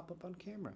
pop up on camera.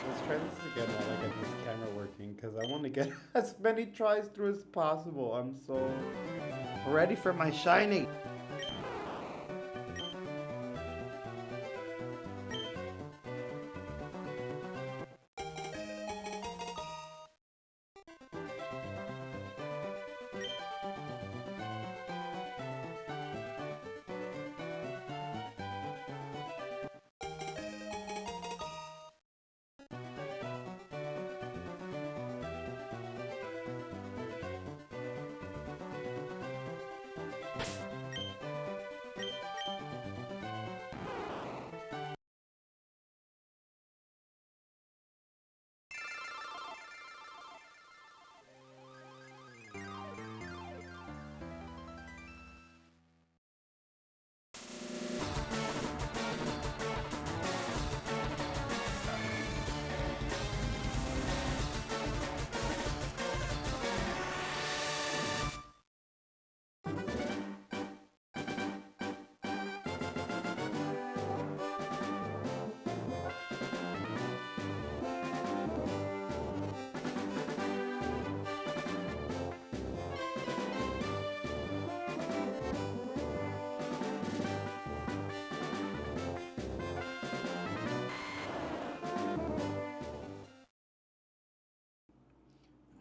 Let's try this again while I get this camera working, because I want to get as many tries through as possible. I'm so ready for my shiny.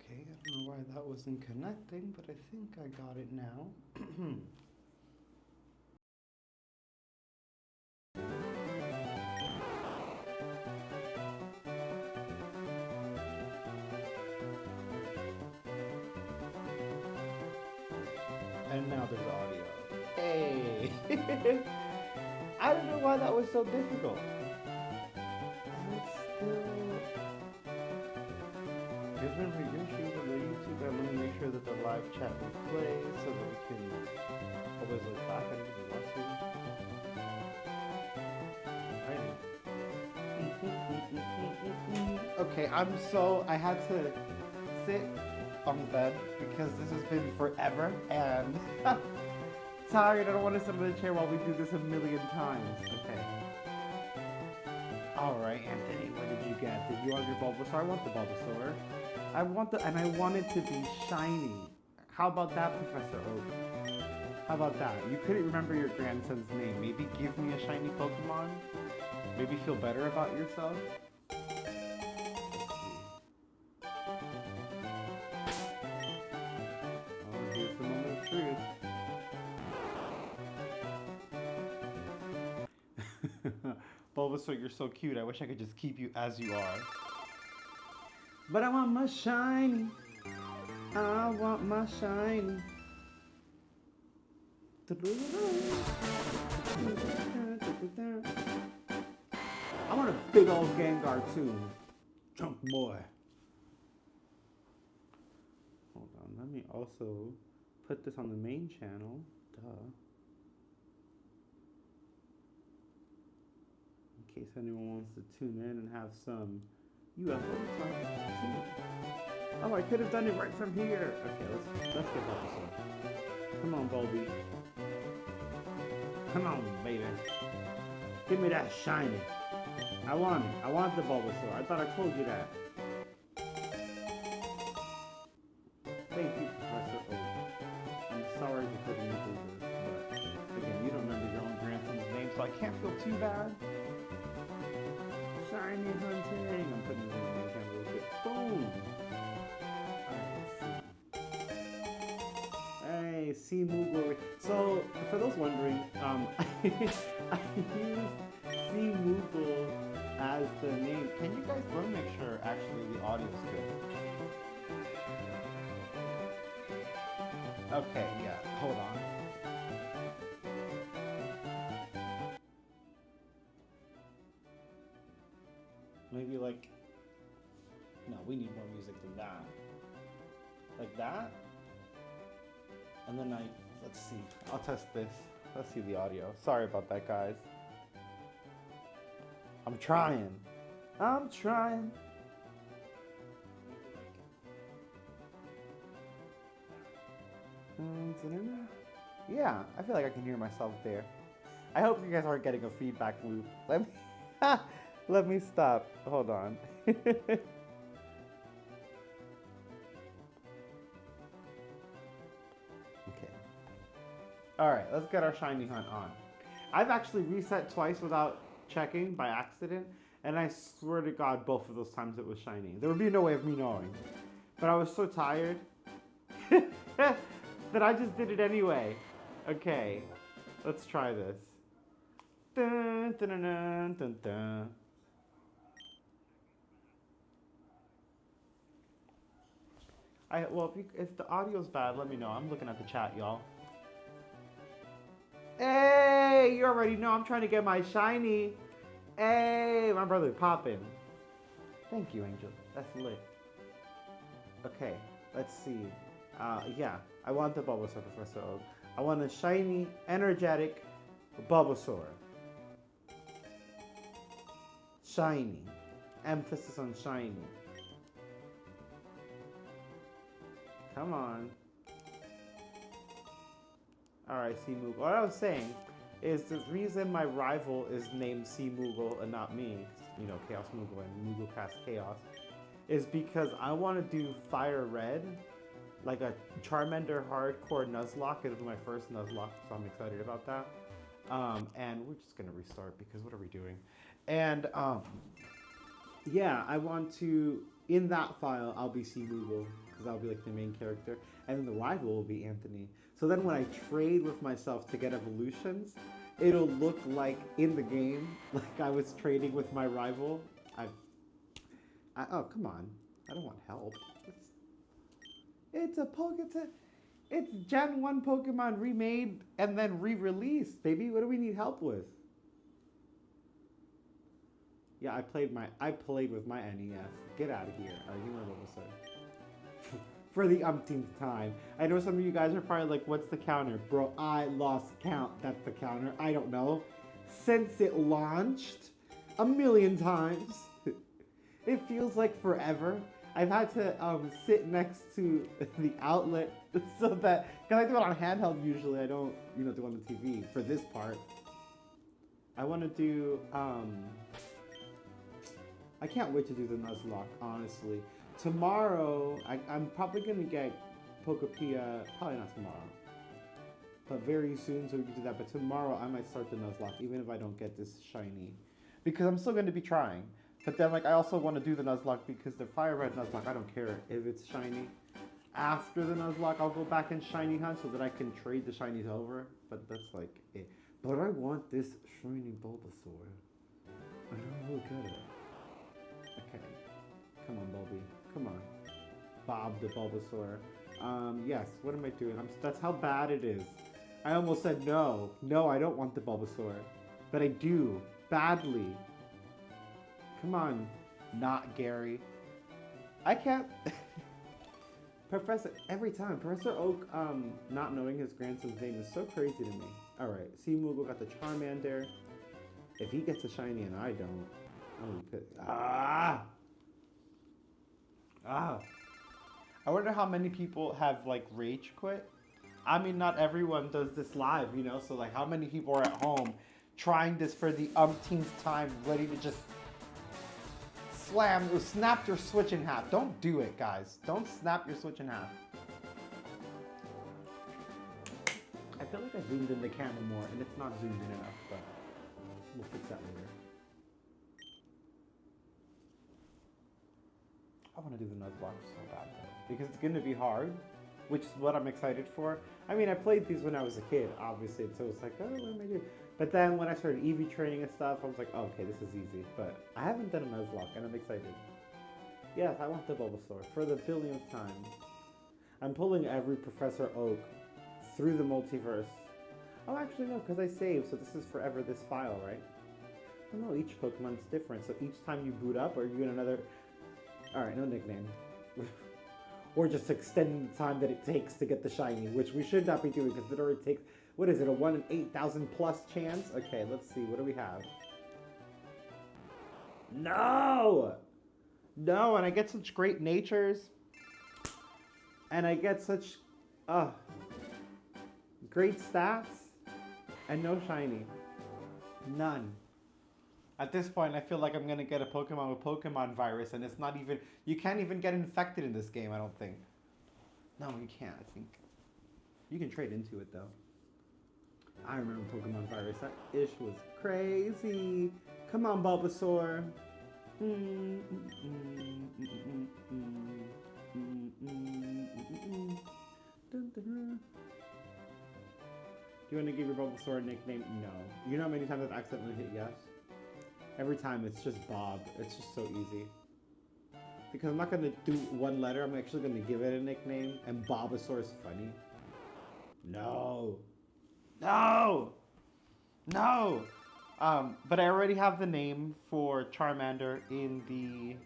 Okay, I don't know why that wasn't connecting, but I think I got it now. And now there's audio. Hey! I don't know why that was so difficult. And it's still... Given we issues on the YouTube, I'm going to make sure that the live chat replays so that we can always look back at it if we want to. Okay, I had to sit on the bed because this has been forever and tired. I don't want to sit on the chair while we do this a million times. Okay. Alright, Anthony, what did you get? Did you want your Bulbasaur? I want the Bulbasaur. I want it to be shiny. How about that, Professor Oak? How about that? You couldn't remember your grandson's name. Maybe give me a shiny Pokemon? Maybe feel better about yourself? Let's see. Bulbasaur, you're so cute. I wish I could just keep you as you are. But I want my shiny. I want my shiny. I want a big old Gengar too. Junk boy. Hold on, let me also put this on the main channel. Duh. In case anyone wants to tune in and have some UFO talk too. Oh, I could have done it right from here. Okay, let's get Bulbasaur. Come on, Bulby. Come on, baby. Give me that shiny. I want it. I want the Bulbasaur. I thought I told you that. Thank you, Professor Oak. I'm sorry for putting you through this, but again, you don't remember your own grandson's name, so I can't feel too bad. Shiny hunting. I'm putting it in the name a little bit. Boom. Hey, ChaosMoogle. So, for those wondering, I use ChaosMoogle as the name. Can you guys let me make sure actually the audio's good? Okay, yeah, hold on. Maybe like, no, we need more music than that. Like that? And then let's see, I'll test this. Let's see the audio. Sorry about that, guys. I'm trying. Yeah, I feel like I can hear myself there. I hope you guys aren't getting a feedback loop. Let me stop. Hold on. Okay. Alright, let's get our shiny hunt on. I've actually reset twice without checking by accident, and I swear to God both of those times it was shiny. There would be no way of me knowing. But I was so tired that I just did it anyway. Okay, let's try this. Dun, dun, dun, dun, dun, dun. Well, if the audio's bad, let me know. I'm looking at the chat, y'all. Hey, you already know I'm trying to get my shiny. Hey, my brother popping. Thank you, Angel. That's lit. Okay, let's see. Yeah, I want the Bulbasaur, Professor Oak. I want a shiny, energetic Bulbasaur. Shiny. Emphasis on shiny. Come on. Alright, ChaosMoogle. What I was saying is the reason my rival is named ChaosMoogle and not me, you know, ChaosMoogle and Moogle Cast Chaos, is because I want to do Fire Red, like a Charmander Hardcore Nuzlocke. It was my first Nuzlocke, so I'm excited about that. And we're just going to restart because what are we doing? And yeah, I want to, in that file, I'll be ChaosMoogle because I'll be like the main character. And then the rival will be Anthony. So then when I trade with myself to get evolutions, it'll look like in the game, like I was trading with my rival. Oh, come on. I don't want help. It's Gen 1 Pokemon remade and then re-released, baby. What do we need help with? Yeah, I played with my NES. Get out of here. Alright, you know what we'll say. For the umpteenth time. I know some of you guys are probably like, what's the counter? Bro, I lost count. That's the counter. I don't know. Since it launched a million times. It feels like forever. I've had to sit next to the outlet so that, because I do it on handheld usually, I don't, do it on the TV for this part. I want to do, I can't wait to do the Nuzlocke, honestly. Tomorrow, I'm probably going to get Pokepia, probably not tomorrow, but very soon so we can do that. But tomorrow I might start the Nuzlocke, even if I don't get this shiny, because I'm still going to be trying. But then, like, I also want to do the Nuzlocke because the Fire Red Nuzlocke, I don't care if it's shiny. After the Nuzlocke, I'll go back and shiny hunt so that I can trade the shinies over. But that's like it. But I want this shiny Bulbasaur. I don't look good at it. Okay. Come on, Bulby. Come on. Bob the Bulbasaur. Yes, what am I doing? That's how bad it is. I almost said no. No, I don't want the Bulbasaur. But I do. Badly. Come on. Not Gary. I can't... every time, Professor Oak, not knowing his grandson's name is so crazy to me. Alright, ChaosMoogle got the Charmander. If he gets a shiny and I don't, I'm gonna be pissed. Ah! I wonder how many people have, like, rage quit. I mean, not everyone does this live, you know? So, like, how many people are at home trying this for the umpteenth time, ready to just slam or snap your Switch in half? Don't do it, guys. Don't snap your Switch in half. I feel like I zoomed in the camera more, and it's not zoomed in enough, but we'll fix that later. I want to do the Nuzlocke so bad, though, because it's going to be hard, which is what I'm excited for. I mean, I played these when I was a kid, obviously, so it's like, oh, what am I doing? But then when I started EV training and stuff, I was like, oh, okay, this is easy. But I haven't done a Nuzlocke, and I'm excited. Yes, I want the Bulbasaur for the billionth time. I'm pulling every Professor Oak through the multiverse. Oh, actually, no, because I saved, so this is forever this file, right? Oh, no, each Pokemon's different, so each time you boot up, or you get another... Alright, no nickname. Or just extending the time that it takes to get the shiny, which we should not be doing because it already takes, what is it, a 1 in 8,000 plus chance? Okay, let's see, what do we have? No! No, and I get such great natures. And I get such, great stats. And no shiny. None. At this point, I feel like I'm gonna get a Pokemon with Pokemon virus, and it's not even... You can't even get infected in this game, I don't think. No, you can't, I think. You can trade into it, though. I remember Pokemon virus. That ish was crazy. Come on, Bulbasaur. Do you want to give your Bulbasaur a nickname? No. You know how many times I've accidentally hit yes? Every time it's just Bob. It's just so easy. Because I'm not going to do one letter. I'm actually going to give it a nickname. And Bulbasaur is funny. No. No! No! But I already have the name for Charmander in the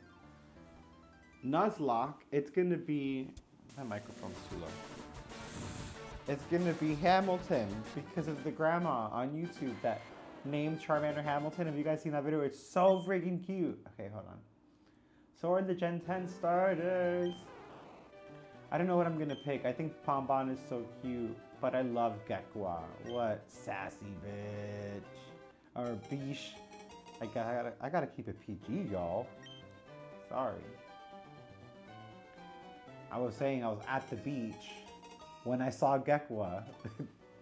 Nuzlocke. It's going to be... My microphone's too low. It's going to be Hamilton because of the grandma on YouTube that named Charmander Hamilton. Have you guys seen that video? It's so freaking cute. Okay, hold on. So are the Gen 10 starters. I don't know what I'm gonna pick. I think Pombon is so cute, but I love Gekwa. What sassy bitch. Or Bish. I gotta keep it PG, y'all. Sorry. I was saying I was at the beach when I saw Gekwa.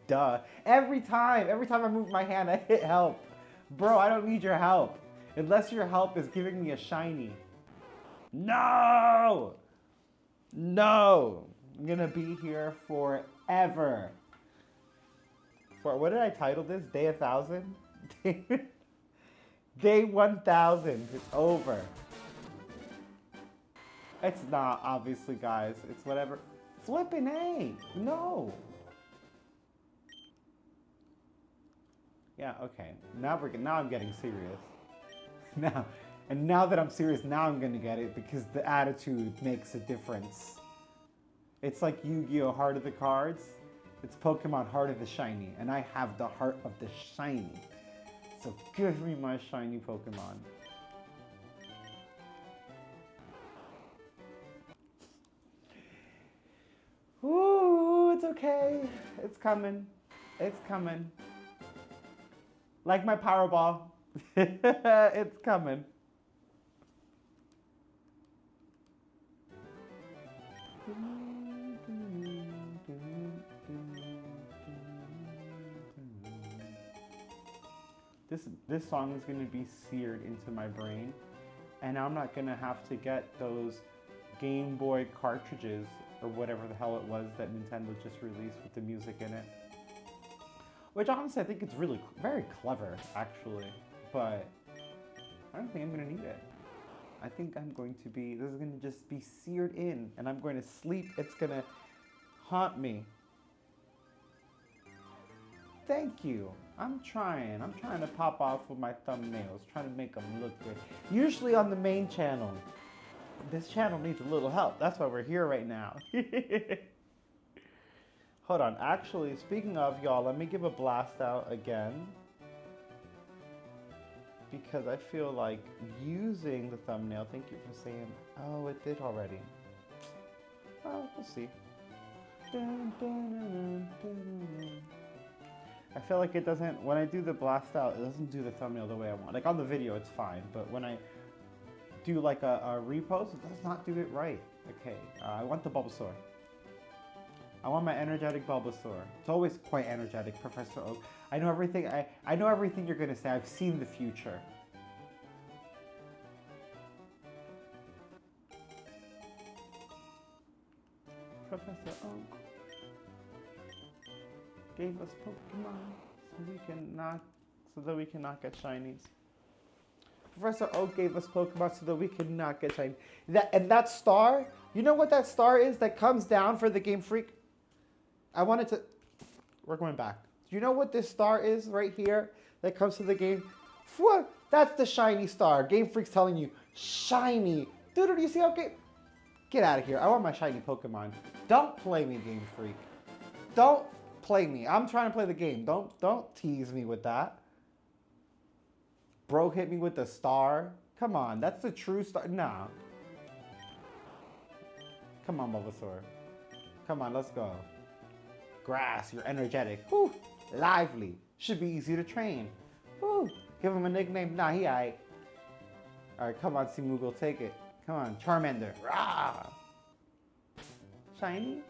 Duh. Every time I move my hand, I hit help. Bro, I don't need your help. Unless your help is giving me a shiny. No! No! I'm gonna be here forever. For what did I title this? Day 1,000? Day 1,000. It's over. It's not, obviously, guys. It's whatever. Flippin' A! No! Yeah, okay. Now I'm getting serious. Now that I'm serious, now I'm gonna get it because the attitude makes a difference. It's like Yu-Gi-Oh! Heart of the Cards. It's Pokemon Heart of the Shiny, and I have the Heart of the Shiny. So give me my shiny Pokemon. Ooh, it's okay. It's coming. It's coming. Like my Powerball. It's coming. This song is going to be seared into my brain, and I'm not going to have to get those Game Boy cartridges or whatever the hell it was that Nintendo just released with the music in it. Which honestly I think it's really very clever, actually, but I don't think I'm gonna need it. I think I'm going to be, this is gonna just be seared in, and I'm going to sleep. It's gonna haunt me. Thank you. I'm trying to pop off with my thumbnails, trying to make them look good. Usually on the main channel. This channel needs a little help. That's why we're here right now. Hold on. Actually, speaking of, y'all, let me give a blast out again. Because I feel like using the thumbnail, thank you for saying, oh, it did already. Oh, we'll see. I feel like it doesn't, when I do the blast out, it doesn't do the thumbnail the way I want. Like on the video, it's fine, but when I do like a repost, it does not do it right. Okay, I want the Bulbasaur. I want my energetic Bulbasaur. It's always quite energetic, Professor Oak. I know everything. I know everything you're gonna say. I've seen the future. Professor Oak gave us Pokemon so that we cannot get shinies. Professor Oak gave us Pokemon so that we could not get shiny. That star, you know what that star is that comes down for the Game Freak? We're going back. Do you know what this star is right here that comes to the game? That's the shiny star. Game Freak's telling you, shiny. Dude, do you see how get out of here. I want my shiny Pokemon. Don't play me, Game Freak. Don't play me. I'm trying to play the game. Don't tease me with that. Bro hit me with the star. Come on, that's the true star. Nah. Come on, Bulbasaur. Come on, let's go. Grass, you're energetic. Whew. Lively. Should be easy to train. Whew. Give him a nickname. Nah, he aight. Alright, come on, ChaosMoogle, take it. Come on, Charmander. Rah! Shiny?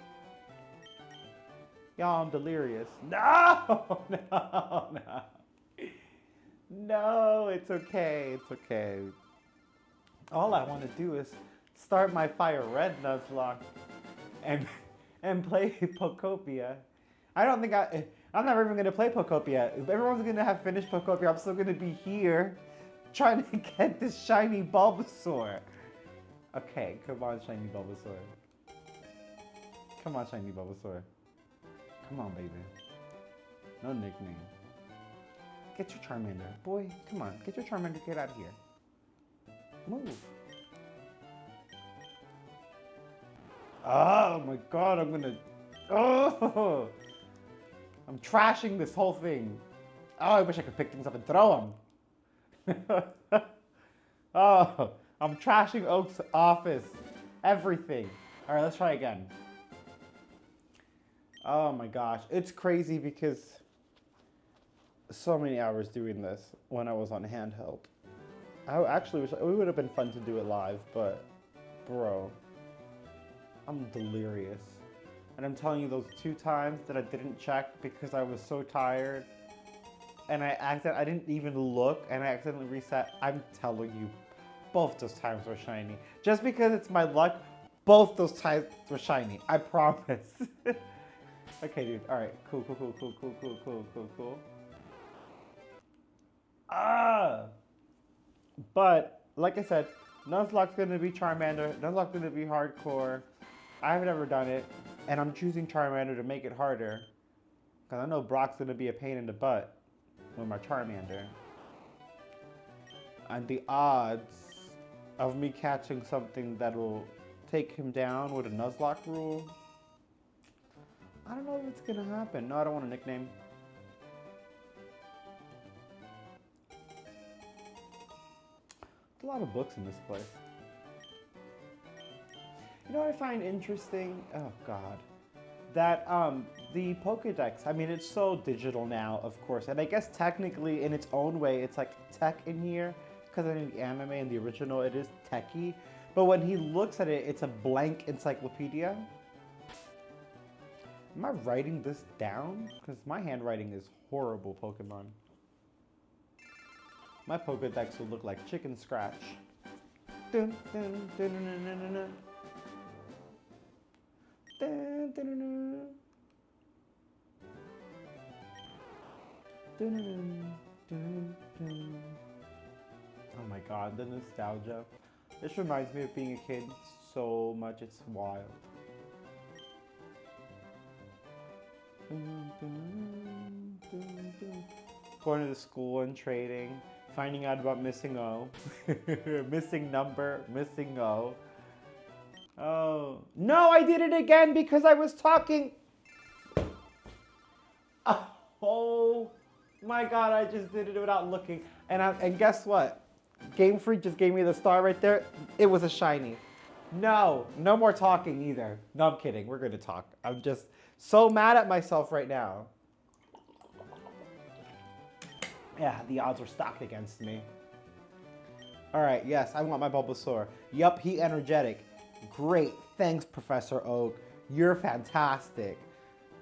Y'all, I'm delirious. No! No! No, it's okay. It's okay. All I want to do is start my Fire Red Nuzlocke and play Pokopia. I don't think I'm never even going to play Pokopia. If everyone's going to have finished Pokopia, I'm still going to be here trying to get this shiny Bulbasaur. Okay, come on, shiny Bulbasaur. Come on, shiny Bulbasaur. Come on, baby. No nickname. Get your Charmander. Boy, come on. Get your Charmander. Get out of here. Move. Oh my god, I'm gonna... Oh! I'm trashing this whole thing. Oh, I wish I could pick things up and throw them. Oh, I'm trashing Oak's office. Everything. Alright, let's try again. Oh my gosh. It's crazy because so many hours doing this when I was on handheld. I actually wish it would have been fun to do it live, but bro, I'm delirious. And I'm telling you, those 2 times that I didn't check because I was so tired and I didn't even look and I accidentally reset. I'm telling you, both those times were shiny. Just because it's my luck, both those times were shiny. I promise. Okay, dude. All right. Cool. But like I said, Nuzlocke's gonna be Charmander. Nuzlocke's gonna be hardcore. I've never done it, and I'm choosing Charmander to make it harder, because I know Brock's gonna be a pain in the butt with my Charmander. And the odds of me catching something that will take him down with a Nuzlocke rule, I don't know if it's gonna happen. No, I don't want a nickname. A lot of books in this place. You know what I find interesting? Oh god. That the Pokédex, I mean, it's so digital now, of course, and I guess technically in its own way it's like tech in here, because in the anime and the original it is techy, but when he looks at it, it's a blank encyclopedia. Am I writing this down? Because my handwriting is horrible, Pokemon. My Pokédex would look like chicken scratch. Dun, dun, dun, dun, dun, dun, dun. Dun, dun, dun, dun. Dun, dun, dun, dun. Oh my god, the nostalgia. This reminds me of being a kid so much, it's wild. Going to the school and trading, finding out about missing O. Missing number, missing O. Oh, no, I did it again because I was talking. Oh my god, I just did it without looking. And guess what? Game Freak just gave me the star right there. It was a shiny. No more talking either. No, I'm kidding. We're gonna talk. I'm just so mad at myself right now. Yeah, the odds were stacked against me. All right, yes, I want my Bulbasaur. Yup, he energetic. Great, thanks, Professor Oak. You're fantastic.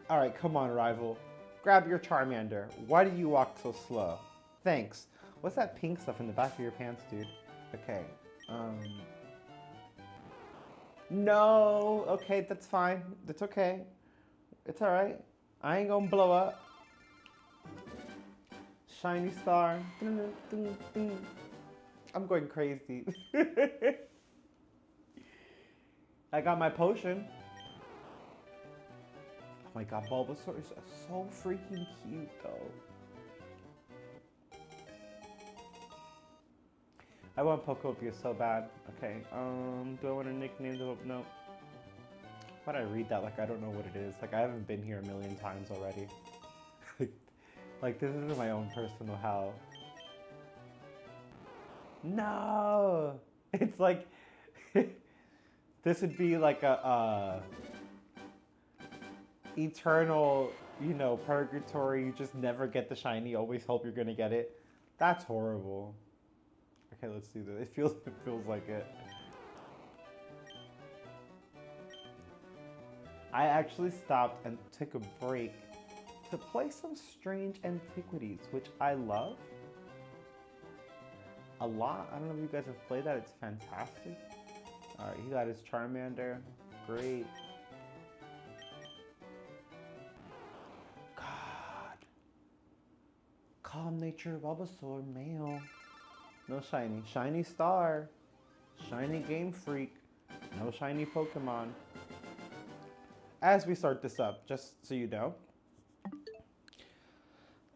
All right, come on, rival. Grab your Charmander. Why do you walk so slow? Thanks. What's that pink stuff in the back of your pants, dude? Okay, no, okay, that's fine. That's okay. It's all right. I ain't gonna blow up. Shiny star. I'm going crazy. I got my potion. Oh my god, Bulbasaur is so freaking cute though. I want Pokopia so bad. Okay, do I want to nickname the... No. Why'd I read that like I don't know what it is? Like I haven't been here a million times already. Like this isn't my own personal hell. No! It's like... this would be like a eternal, you know, purgatory. You just never get the shiny, always hope you're gonna get it. That's horrible. Okay, let's do this. It feels like it. I actually stopped and took a break to play some strange antiquities, which I love a lot. I don't know if you guys have played that. It's fantastic. All right, he got his Charmander. Great. God. Calm nature, Bulbasaur, male. No shiny. Shiny star. Shiny Game Freak. No shiny Pokemon. As we start this up, just so you know,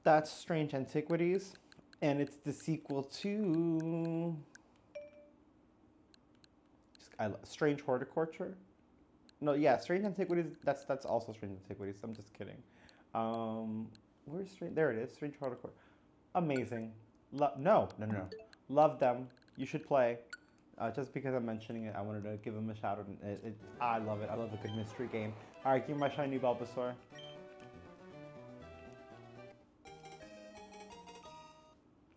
that's Strange Antiquities, and it's the sequel to Strange Horticulture. No, yeah, Strange Antiquities. That's also Strange Antiquities. I'm just kidding. Where's Strange? There it is. Strange Horticulture. Amazing. No. Love them. You should play. Just because I'm mentioning it, I wanted to give them a shout out. I love it. I love a good mystery game. All right, give me my shiny Bulbasaur.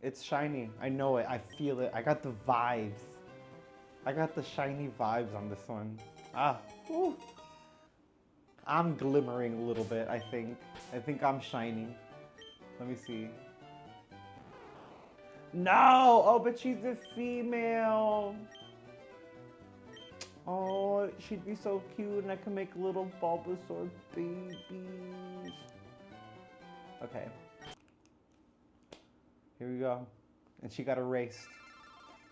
It's shiny. I know it. I feel it. I got the vibes. I got the shiny vibes on this one. Whew. I'm glimmering a little bit, I think. I think I'm shiny. Let me see. No! Oh, but she's a female. Oh, she'd be so cute and I can make little Bulbasaur babies. Okay. Here we go. And she got erased.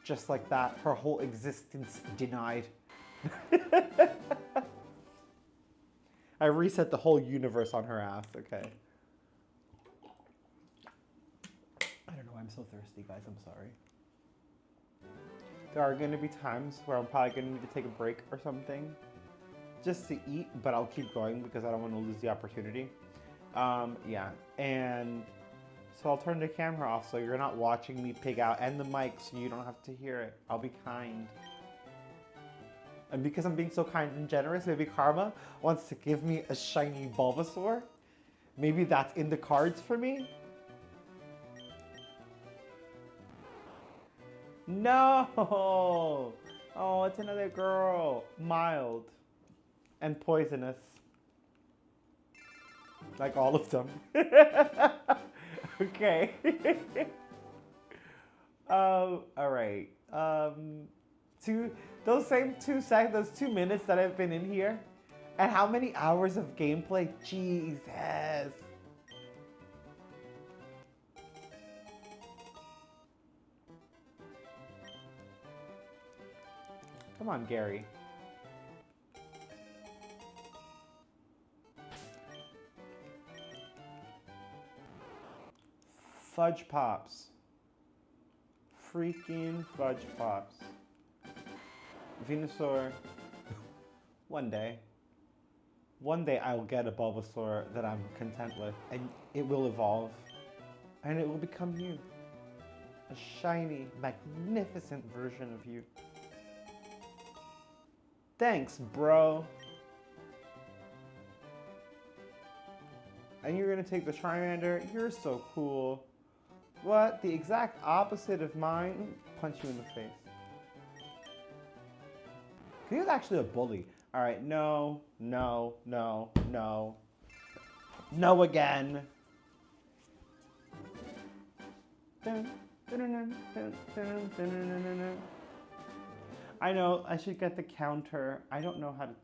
Just like that. Her whole existence denied. I reset the whole universe on her ass. Okay. I don't know why I'm so thirsty, guys. I'm sorry. There are going to be times where I'm probably going to need to take a break or something just to eat, but I'll keep going because I don't want to lose the opportunity. Yeah, and so I'll turn the camera off so you're not watching me pig out, and the mic so you don't have to hear it. I'll be kind. And because I'm being so kind and generous, maybe Karma wants to give me a shiny Bulbasaur. Maybe that's in the cards for me. No! Oh, it's another girl. Mild. And poisonous. Like all of them. Okay. Alright. Those 2 minutes that I've been in here, and how many hours of gameplay? Jesus. Come on, Gary. Fudge Pops. Freaking Fudge Pops. Venusaur. One day I'll get a Bulbasaur that I'm content with, and it will evolve, and it will become you. A shiny, magnificent version of you. Thanks, bro. And you're gonna take the Charmander? You're so cool. What? The exact opposite of mine? Punch you in the face. He was actually a bully. All right, no, no, no, no. No again. I know, I should get the counter. I don't know. I'm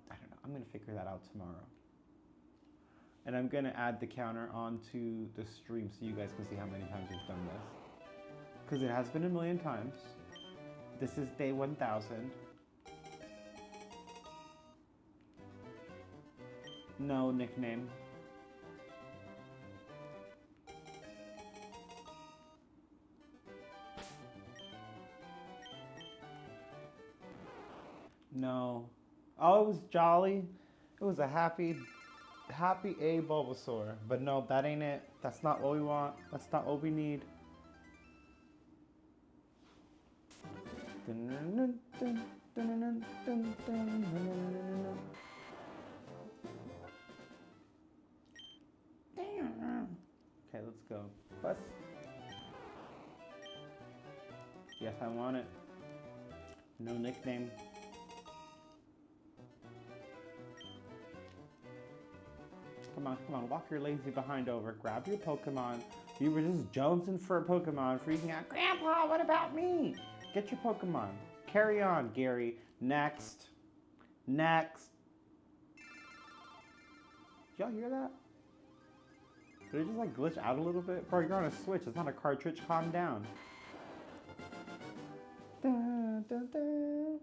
gonna figure that out tomorrow. And I'm gonna add the counter onto the stream so you guys can see how many times we've done this. Because it has been a million times. This is day 1000. No nickname. No. Oh, it was jolly. It was a happy A Bulbasaur. But no, that ain't it. That's not what we want. That's not what we need. Okay, let's go. Bus. Yes, I want it. No nickname. Come on, walk your lazy behind over. Grab your Pokemon. You were just jonesing for a Pokemon, freaking out. Grandpa, what about me? Get your Pokemon. Carry on, Gary. Next. Next. Did y'all hear that? Did it just like glitch out a little bit? Bro, you're on a Switch. It's not a cartridge. Calm down. Da, da, da.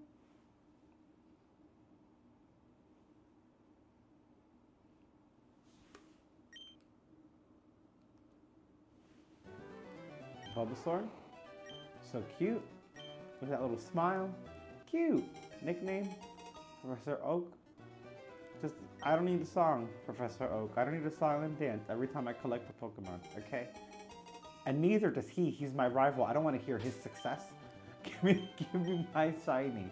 Bulbasaur. So cute. Look at that little smile. Cute. Nickname? Professor Oak. Just, I don't need a song, Professor Oak. I don't need a song and dance every time I collect a Pokemon, okay? And neither does he. He's my rival. I don't want to hear his success. Give me my shiny.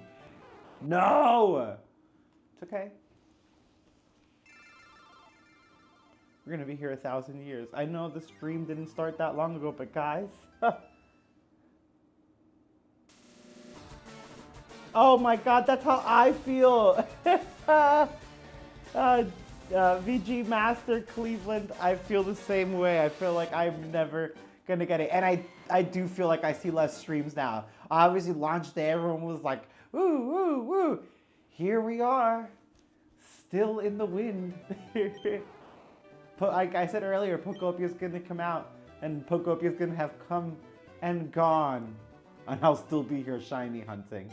No! It's okay. We're gonna be here 1,000 years. I know the stream didn't start that long ago, but guys. Oh my god, that's how I feel. VG Master Cleveland, I feel the same way. I feel like I'm never gonna get it. And I do feel like I see less streams now. Obviously launch day, everyone was like, woo, woo, woo. Here we are, still in the wind. Like I said earlier, Pokepia's gonna come out, and Pokepia's gonna have come and gone. And I'll still be here shiny hunting.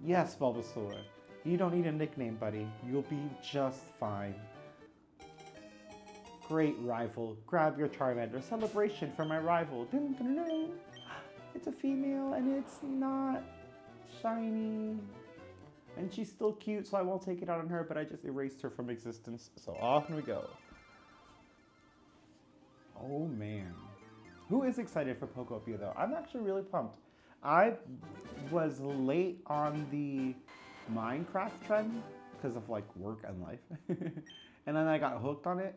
Yes, Bulbasaur. You don't need a nickname, buddy. You'll be just fine. Great rival. Grab your Charmander. Celebration for my rival. Dun, dun, dun, dun. It's a female and it's not shiny. And she's still cute, so I won't take it out on her, but I just erased her from existence. So off we go. Oh man. Who is excited for Pokopia though? I'm actually really pumped. I was late on the Minecraft trend because of like work and life. And then I got hooked on it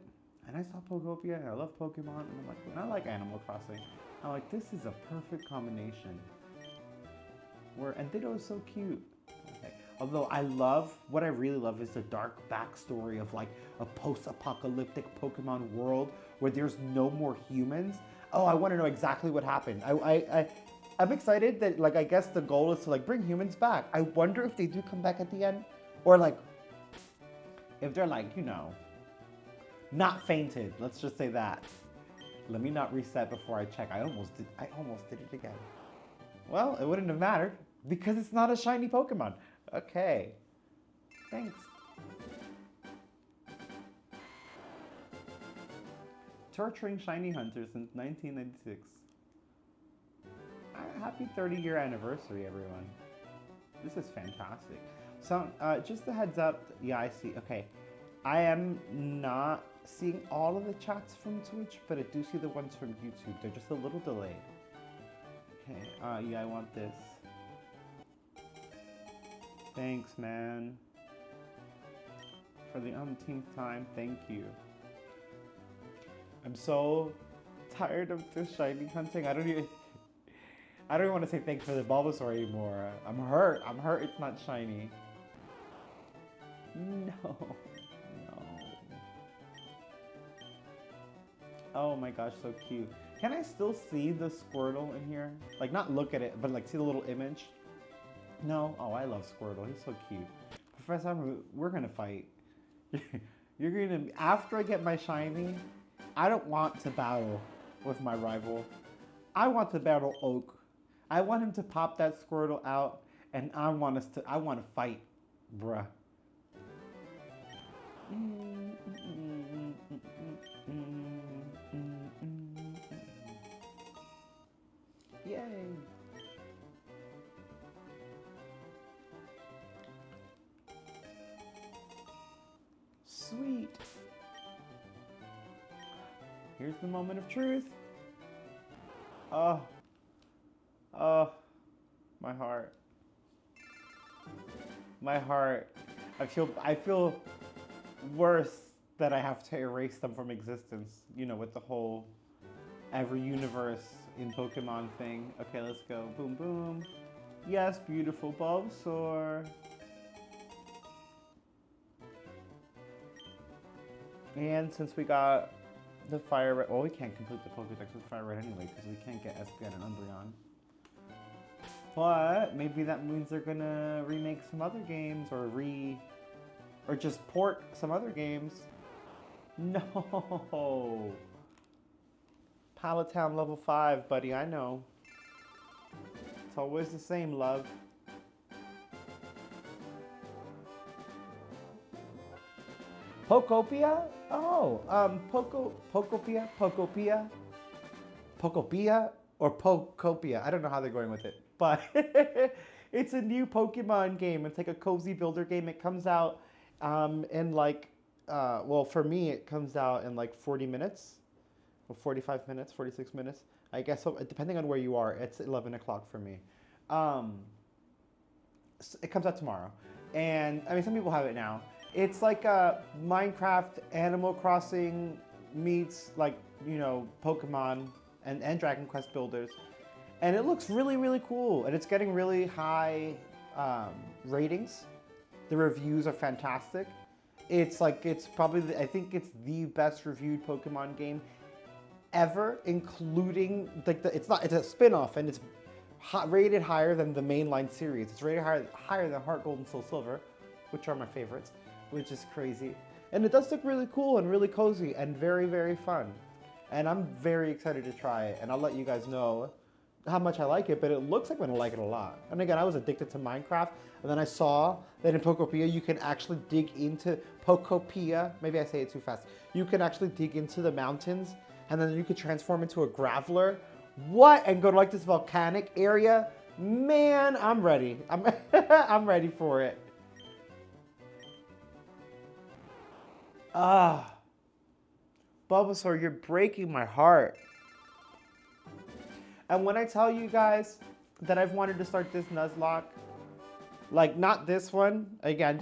and I saw Pokopia and I love Pokemon and I'm like, and I like Animal Crossing. I'm like, this is a perfect combination. And Ditto is so cute. Okay. Although what I really love is the dark backstory of like a post-apocalyptic Pokemon world where there's no more humans. Oh, I want to know exactly what happened. I'm excited that, like, I guess the goal is to, like, bring humans back. I wonder if they do come back at the end. Or, like, if they're, like, you know, not fainted. Let's just say that. Let me not reset before I check. I almost did it again. Well, it wouldn't have mattered Because it's not a shiny Pokemon. Okay. Thanks. Torturing shiny hunters since 1996. Happy 30-year anniversary, everyone. This is fantastic. So, just a heads up. Yeah, I see. Okay. I am not seeing all of the chats from Twitch, but I do see the ones from YouTube. They're just a little delayed. Okay. Yeah, I want this. Thanks, man. For the umpteenth time, thank you. I'm so tired of this shiny hunting. I don't even want to say thanks for the Bulbasaur anymore. I'm hurt. I'm hurt it's not shiny. No. No. Oh my gosh, so cute. Can I still see the Squirtle in here? Like, not look at it, but like see the little image? No? Oh, I love Squirtle. He's so cute. Professor, we're gonna fight. You're gonna, after I get my shiny, I don't want to battle with my rival. I want to battle Oak. I want him to pop that Squirtle out, and I want to fight, bruh. Yay. Sweet. Here's the moment of truth. Oh. Oh. My heart. My heart. I feel worse that I have to erase them from existence. You know, with the whole every universe in Pokemon thing. Okay, let's go. Boom, boom. Yes, beautiful Bulbasaur. And since we got the fire red, well, we can't complete the Pokedex with fire red anyway because we can't get Espeon and Umbreon. But maybe that means they're gonna remake some other games or just port some other games. No. Palatown level 5, buddy, I know. It's always the same, love. Pokopia? Oh, Pokopia? Pokopia or Pokopia? I don't know how they're going with it, but it's a new Pokemon game. It's like a cozy builder game. It comes out in like, well, for me, it comes out in like 40 minutes, or 45 minutes, 46 minutes. I guess, so, depending on where you are, it's 11 o'clock for me. It comes out tomorrow. And, I mean, some people have it now. It's like a Minecraft, Animal Crossing meets, like, you know, Pokemon and Dragon Quest builders. And it looks really, really cool. And it's getting really high ratings. The reviews are fantastic. It's like, it's probably, I think it's the best reviewed Pokemon game ever, including, like, it's a spin-off, and it's rated higher than the mainline series. It's rated higher than Heart Gold and Soul Silver, which are my favorites, which is crazy. And it does look really cool and really cozy and very, very fun. And I'm very excited to try it, and I'll let you guys know how much I like it, but it looks like I'm gonna like it a lot. And again, I was addicted to Minecraft, and then I saw that in Pokopia, you can actually dig into Pokopia. Maybe I say it too fast. You can actually dig into the mountains, and then you could transform into a Graveler. What? And go to like this volcanic area? Man, I'm ready. I'm ready for it. Ah. Bulbasaur, you're breaking my heart. And when I tell you guys that I've wanted to start this Nuzlocke, like not this one, again,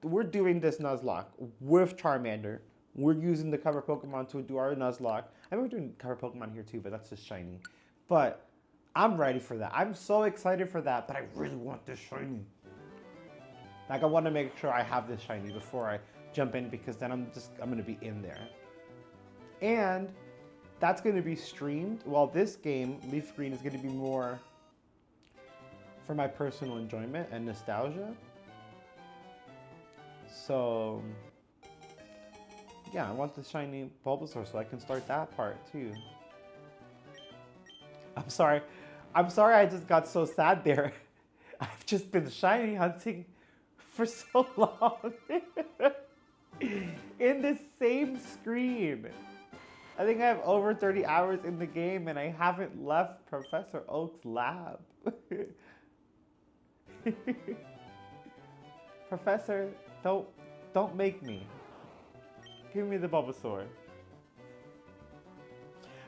we're doing this Nuzlocke with Charmander. We're using the cover Pokemon to do our Nuzlocke. I mean, we're doing cover Pokemon here too, but that's just shiny. But I'm ready for that. I'm so excited for that, but I really want this shiny. Like, I want to make sure I have this shiny before I jump in, because then I'm going to be in there. And that's going to be streamed. While this game, LeafGreen, is going to be more for my personal enjoyment and nostalgia. So yeah, I want the shiny Bulbasaur so I can start that part too. I'm sorry. I'm sorry I just got so sad there. I've just been shiny hunting for so long. In the same screen. I think I have over 30 hours in the game and I haven't left Professor Oak's lab. Professor, don't make me. Give me the Bulbasaur.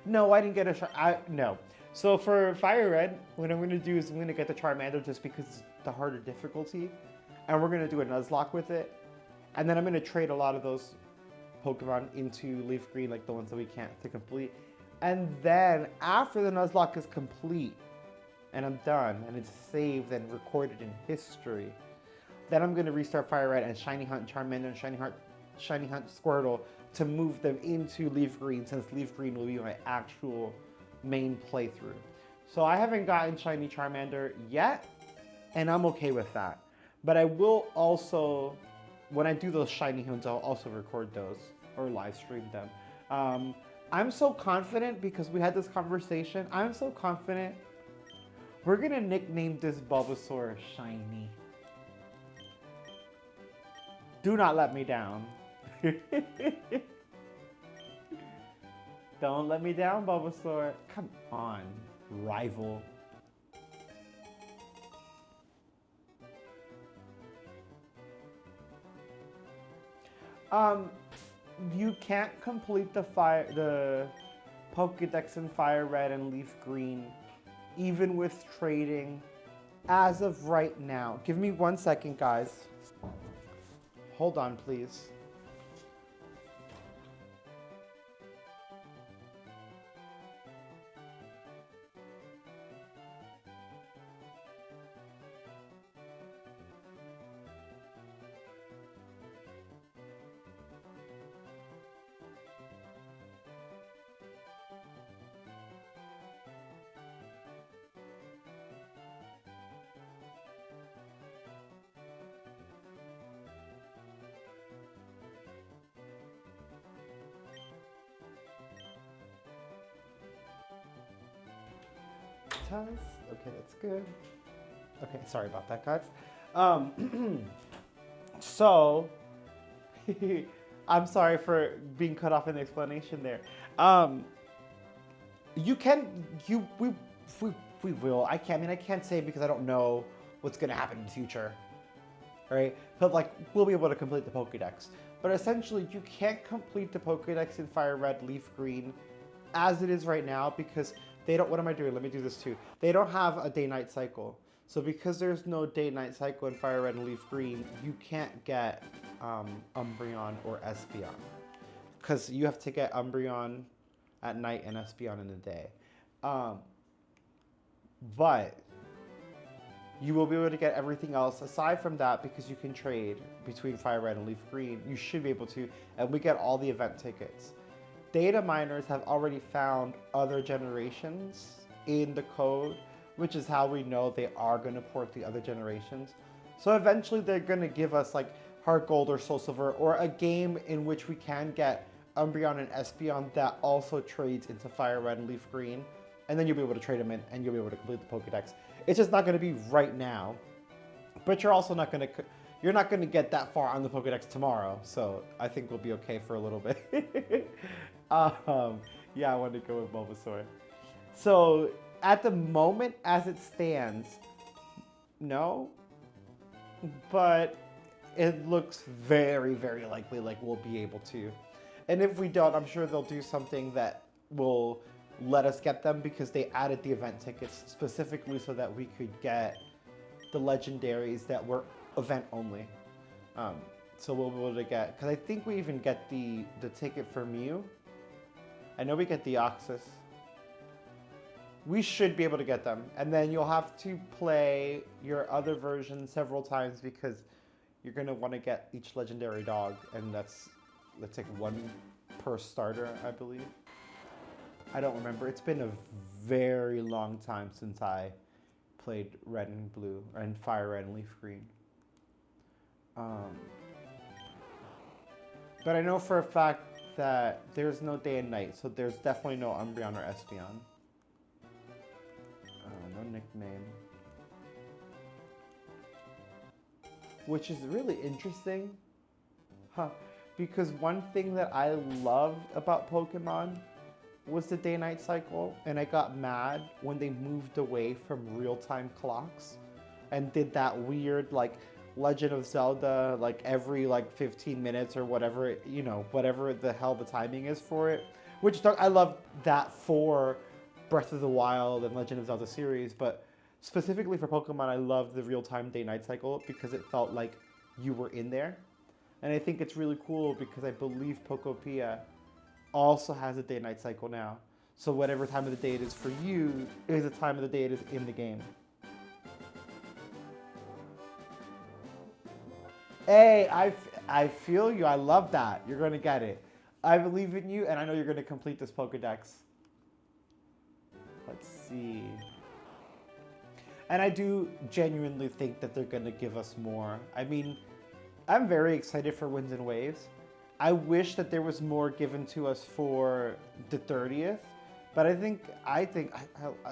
No, I didn't get a no. So for Fire Red, what I'm gonna do is I'm gonna get the Charmander just because it's the harder difficulty. And we're gonna do a Nuzlocke with it. And then I'm gonna trade a lot of those Pokemon into LeafGreen, like the ones that we can't to complete. And then after the Nuzlocke is complete and I'm done and it's saved and recorded in history, then I'm gonna restart Fire Red and Shiny Hunt Charmander and Shiny Hunt Squirtle to move them into LeafGreen, since LeafGreen will be my actual main playthrough. So I haven't gotten Shiny Charmander yet, and I'm okay with that. But I will also, when I do those Shiny Hunts, I'll also record those or live stream them. I'm so confident because we had this conversation. I'm so confident. We're gonna nickname this Bulbasaur Shiny. Do not let me down. Don't let me down, Bulbasaur. Come on, rival. You can't complete the Pokédex in Fire Red and Leaf Green, even with trading, as of right now. Give me 1 second, guys. Hold on, please. Okay, that's good. Okay, sorry about that, guys. So, I'm sorry for being cut off in the explanation there. We will. I can't say because I don't know what's gonna happen in the future, right? But like, we'll be able to complete the Pokédex. But essentially, you can't complete the Pokédex in Fire Red, Leaf Green, as it is right now because they don't, what am I doing? Let me do this too. They don't have a day-night cycle. So because there's no day-night cycle in Fire Red and Leaf Green, you can't get Umbreon or Espeon. Because you have to get Umbreon at night and Espeon in the day. But you will be able to get everything else aside from that because you can trade between Fire Red and Leaf Green. You should be able to, and we get all the event tickets. Data miners have already found other generations in the code, which is how we know they are going to port the other generations. So eventually they're going to give us like Heart Gold or Soul Silver or a game in which we can get Umbreon and Espeon that also trades into Fire Red and Leaf Green. And then you'll be able to trade them in and you'll be able to complete the Pokédex. It's just not going to be right now, but you're also not going to, you're not going to get that far on the Pokédex tomorrow. So I think we'll be okay for a little bit. Yeah, I wanted to go with Bulbasaur. So at the moment, as it stands, no, but it looks very, very likely like we'll be able to. And if we don't, I'm sure they'll do something that will let us get them because they added the event tickets specifically so that we could get the legendaries that were event only. So we'll be able to get, because I think we even get the ticket for Mew. I know we get the Oxus. We should be able to get them. And then you'll have to play your other version several times because you're going to want to get each legendary dog. And that's like 1 per starter, I believe. I don't remember. It's been a very long time since I played Red and Blue, and Fire Red and Leaf Green. But I know for a fact that there's no day and night, so there's definitely no Umbreon or Espeon. No nickname. Which is really interesting. Huh. Because one thing that I loved about Pokemon was the day-night cycle, and I got mad when they moved away from real-time clocks and did that weird, like, Legend of Zelda, like, every, like, 15 minutes or whatever, you know, whatever the hell the timing is for it. Which, I love that for Breath of the Wild and Legend of Zelda series, but specifically for Pokemon, I love the real-time day-night cycle because it felt like you were in there. And I think it's really cool because I believe Pokopia also has a day-night cycle now. So whatever time of the day it is for you is the time of the day it is in the game. Hey, I feel you. I love that. You're going to get it. I believe in you, and I know you're going to complete this Pokedex. Let's see. And I do genuinely think that they're going to give us more. I mean, I'm very excited for Winds and Waves. I wish that there was more given to us for the 30th, but I think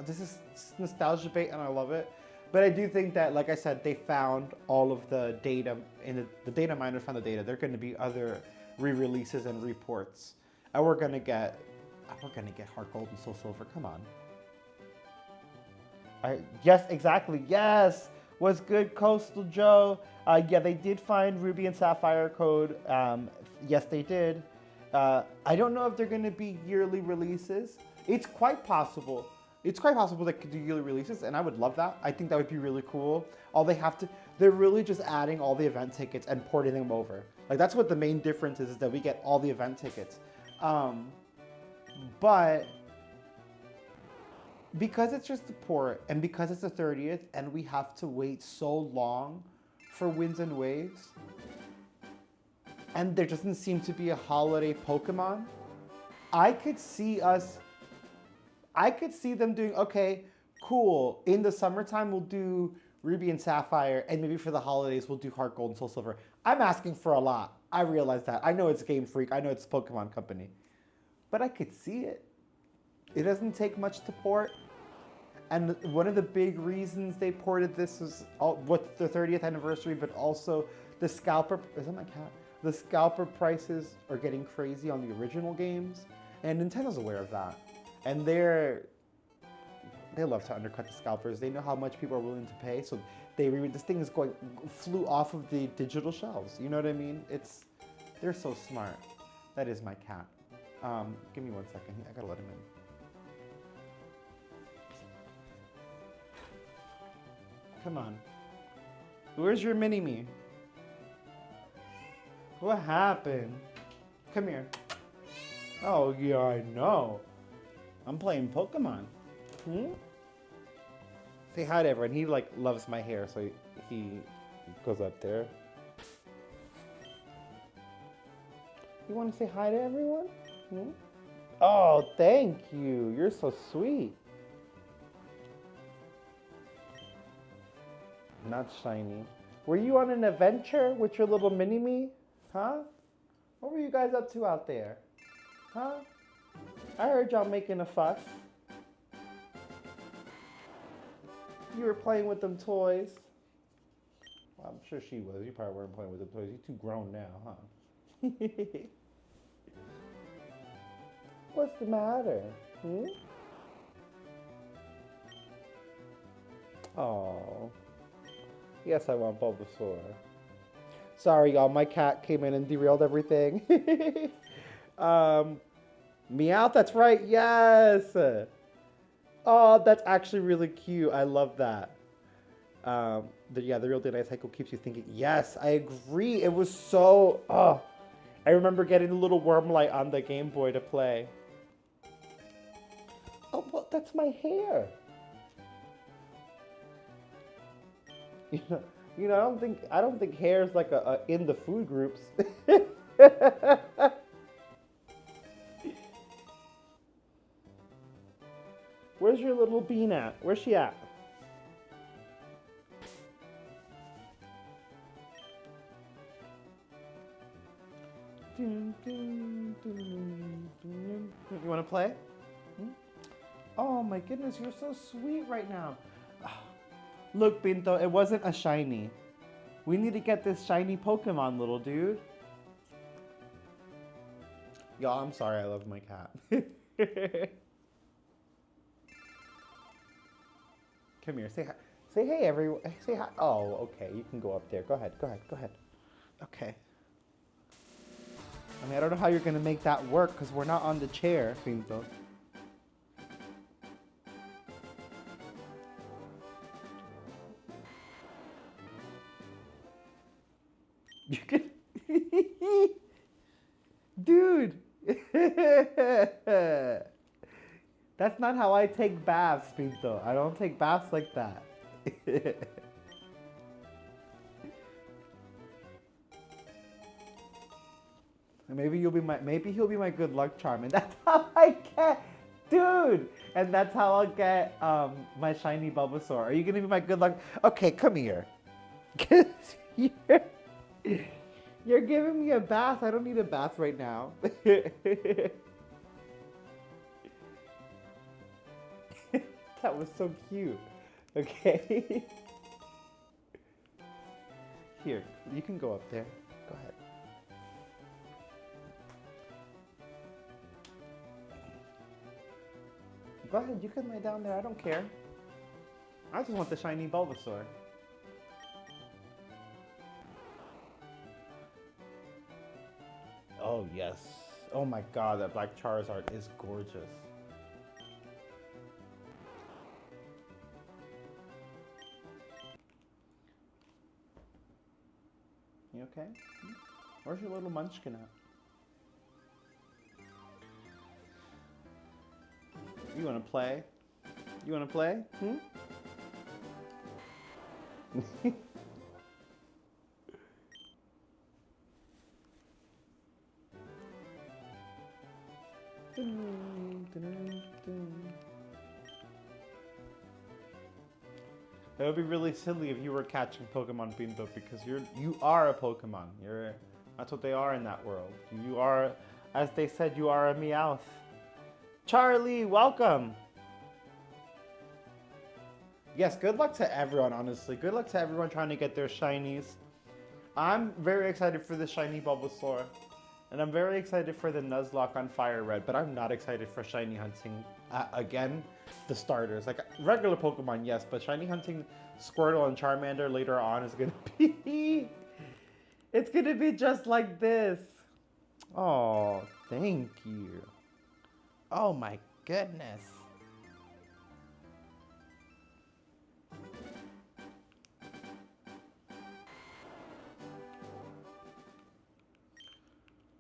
this is nostalgia bait and I love it. But I do think that, like I said, they found all of the data, and the data miners found the data. There are going to be other re-releases and reports. And we're going to get Heart Gold and Soul Silver. Come on. Yes, exactly. Yes. What's good, Coastal Joe? Yeah, they did find Ruby and Sapphire code. Yes, they did. I don't know if they're going to be yearly releases. It's quite possible. It's quite possible they could do yearly releases, and I would love that. I think that would be really cool. They're really just adding all the event tickets and porting them over. Like, that's what the main difference is that we get all the event tickets. But because it's just the port, and because it's the 30th, and we have to wait so long for Winds and Waves, and there doesn't seem to be a holiday Pokemon, I could see them doing, okay, cool, in the summertime we'll do Ruby and Sapphire, and maybe for the holidays we'll do Heart Gold and Soul Silver. I'm asking for a lot. I realize that. I know it's Game Freak. I know it's a Pokemon company. But I could see it. It doesn't take much to port. And one of the big reasons they ported this is what's the 30th anniversary, but also the scalper, is that my cat? The scalper prices are getting crazy on the original games, and Nintendo's aware of that. And they love to undercut the scalpers. They know how much people are willing to pay, so this thing flew off of the digital shelves. You know what I mean? They're so smart. That is my cat. Give me 1 second. I gotta let him in. Come on. Where's your mini-me? What happened? Come here. Oh, yeah, I know. I'm playing Pokemon. Say hi to everyone. He, like, loves my hair, so he goes up there. You want to say hi to everyone? Oh, thank you. You're so sweet. Not shiny. Were you on an adventure with your little mini-me? Huh? What were you guys up to out there? Huh? I heard y'all making a fuss. You were playing with them toys. Well, I'm sure she was. You probably weren't playing with the toys. You're too grown now, huh? What's the matter? Oh. Yes, I want Bulbasaur. Sorry, y'all. My cat came in and derailed everything. Meowth, that's right. Yes. Oh, that's actually really cute. I love that. The real day-night cycle keeps you thinking. Yes, I agree. It was so... I remember getting the little Wormlight on the Game Boy to play. Oh, well, that's my hair. You know, I don't think hair is like a in the food groups. Where's your little bean at? Where's she at? You want to play? Oh my goodness, you're so sweet right now. Look, Pinto, it wasn't a shiny. We need to get this shiny Pokemon, little dude. Y'all, I'm sorry, I love my cat. Come here, say hi. Say hey, everyone. Say hi. Oh, okay, you can go up there. Go ahead, go ahead, go ahead. Okay. I mean, I don't know how you're gonna make that work because we're not on the chair, Pinto. You can... Dude! That's not how I take baths, Pinto. I don't take baths like that. Maybe he'll be my good luck charm, and that's how I get, dude. And that's how I'll get my shiny Bulbasaur. Are you gonna be my good luck? Okay, come here. You're giving me a bath. I don't need a bath right now. That was so cute. Okay. Here, you can go up there. Go ahead. Go ahead, you can lay down there. I don't care. I just want the shiny Bulbasaur. Oh, yes. Oh my god, that black Charizard is gorgeous. You okay? Where's your little munchkin at? You wanna play? You wanna play? Hmm? It would be really silly if you were catching Pokemon, Pinto, because you are a Pokemon. That's what they are in that world. You are, as they said, you are a Meowth. Charlie, welcome. Yes, good luck to everyone, honestly. Good luck to everyone trying to get their shinies. I'm very excited for the shiny Bulbasaur. And I'm very excited for the Nuzlocke on Fire Red, but I'm not excited for shiny hunting. Again, the starters. Like, regular Pokemon, yes, but shiny hunting Squirtle and Charmander later on is gonna be... It's gonna be just like this. Oh, thank you. Oh my goodness.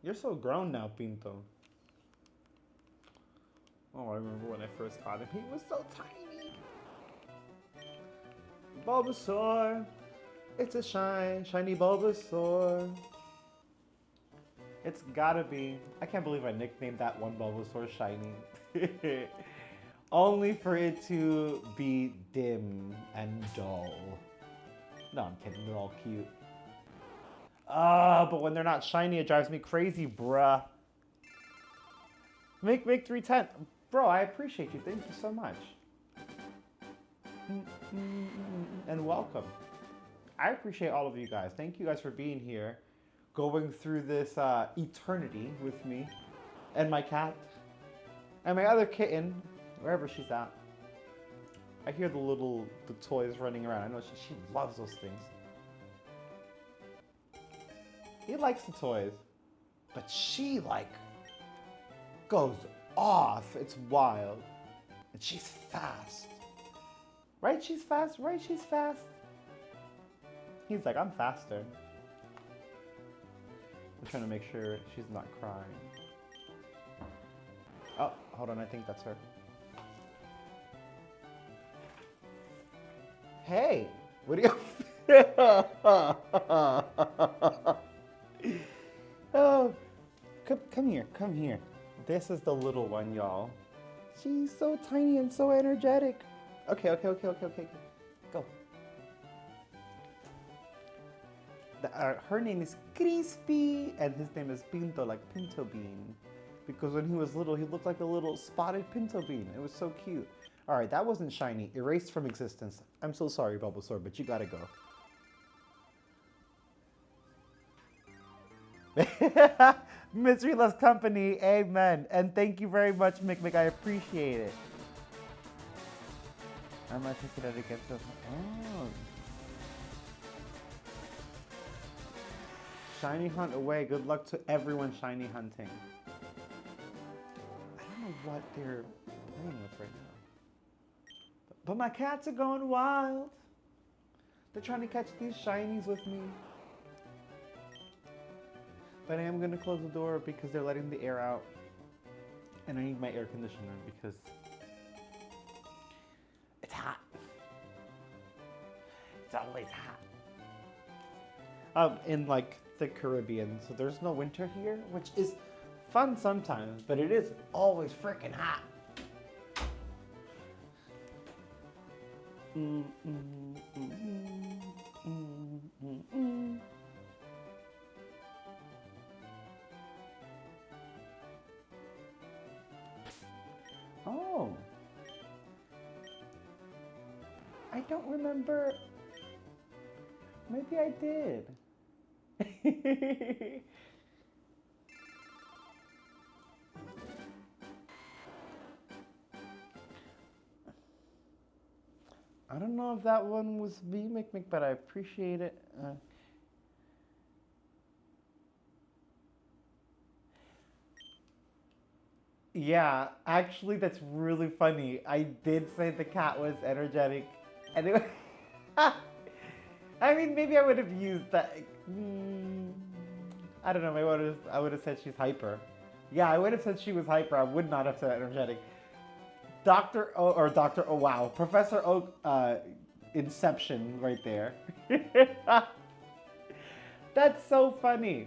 You're so grown now, Pinto. Oh, I remember when I first caught him. He was so tiny. Bulbasaur. It's a shiny Bulbasaur. It's gotta be. I can't believe I nicknamed that one Bulbasaur shiny. Only for it to be dim and dull. No, I'm kidding. They're all cute. But when they're not shiny, it drives me crazy, bruh. Make 310. Bro, I appreciate you. Thank you so much. And welcome. I appreciate all of you guys. Thank you guys for being here. Going through this eternity with me. And my cat. And my other kitten. Wherever she's at. I hear the toys running around. I know she loves those things. He likes the toys, but she, like, goes off. It's wild. And she's fast. Right, she's fast? Right, she's fast? He's like, I'm faster. I'm trying to make sure she's not crying. Oh, hold on, I think that's her. Hey, what do you... Oh, come here, come here. This is the little one, y'all. She's so tiny and so energetic. Okay. Go. Her name is Crispy, and his name is Pinto, like Pinto Bean. Because when he was little, he looked like a little spotted pinto bean. It was so cute. All right, that wasn't shiny. Erased from existence. I'm so sorry, Bulbasaur, but you gotta go. Misery loves company. Amen. And thank you very much, Mick. I appreciate it. I'm gonna take it out against us. Oh. Shiny hunt away. Good luck to everyone shiny hunting. I don't know what they're playing with right now. But my cats are going wild. They're trying to catch these shinies with me. But I am going to close the door because they're letting the air out. And I need my air conditioner because it's hot. It's always hot. In like the Caribbean, so there's no winter here, which is fun sometimes, but it is always freaking hot. Oh, I don't remember. Maybe I did. I don't know if that one was me, Mick, but I appreciate it. Yeah, actually, that's really funny. I did say the cat was energetic. Anyway, I mean, maybe I would have used that. I don't know. Maybe I would have said she's hyper. Yeah, I would have said she was hyper. I would not have said energetic. Dr. O, or Dr. Oh, wow. Professor Oak, Inception right there. That's so funny.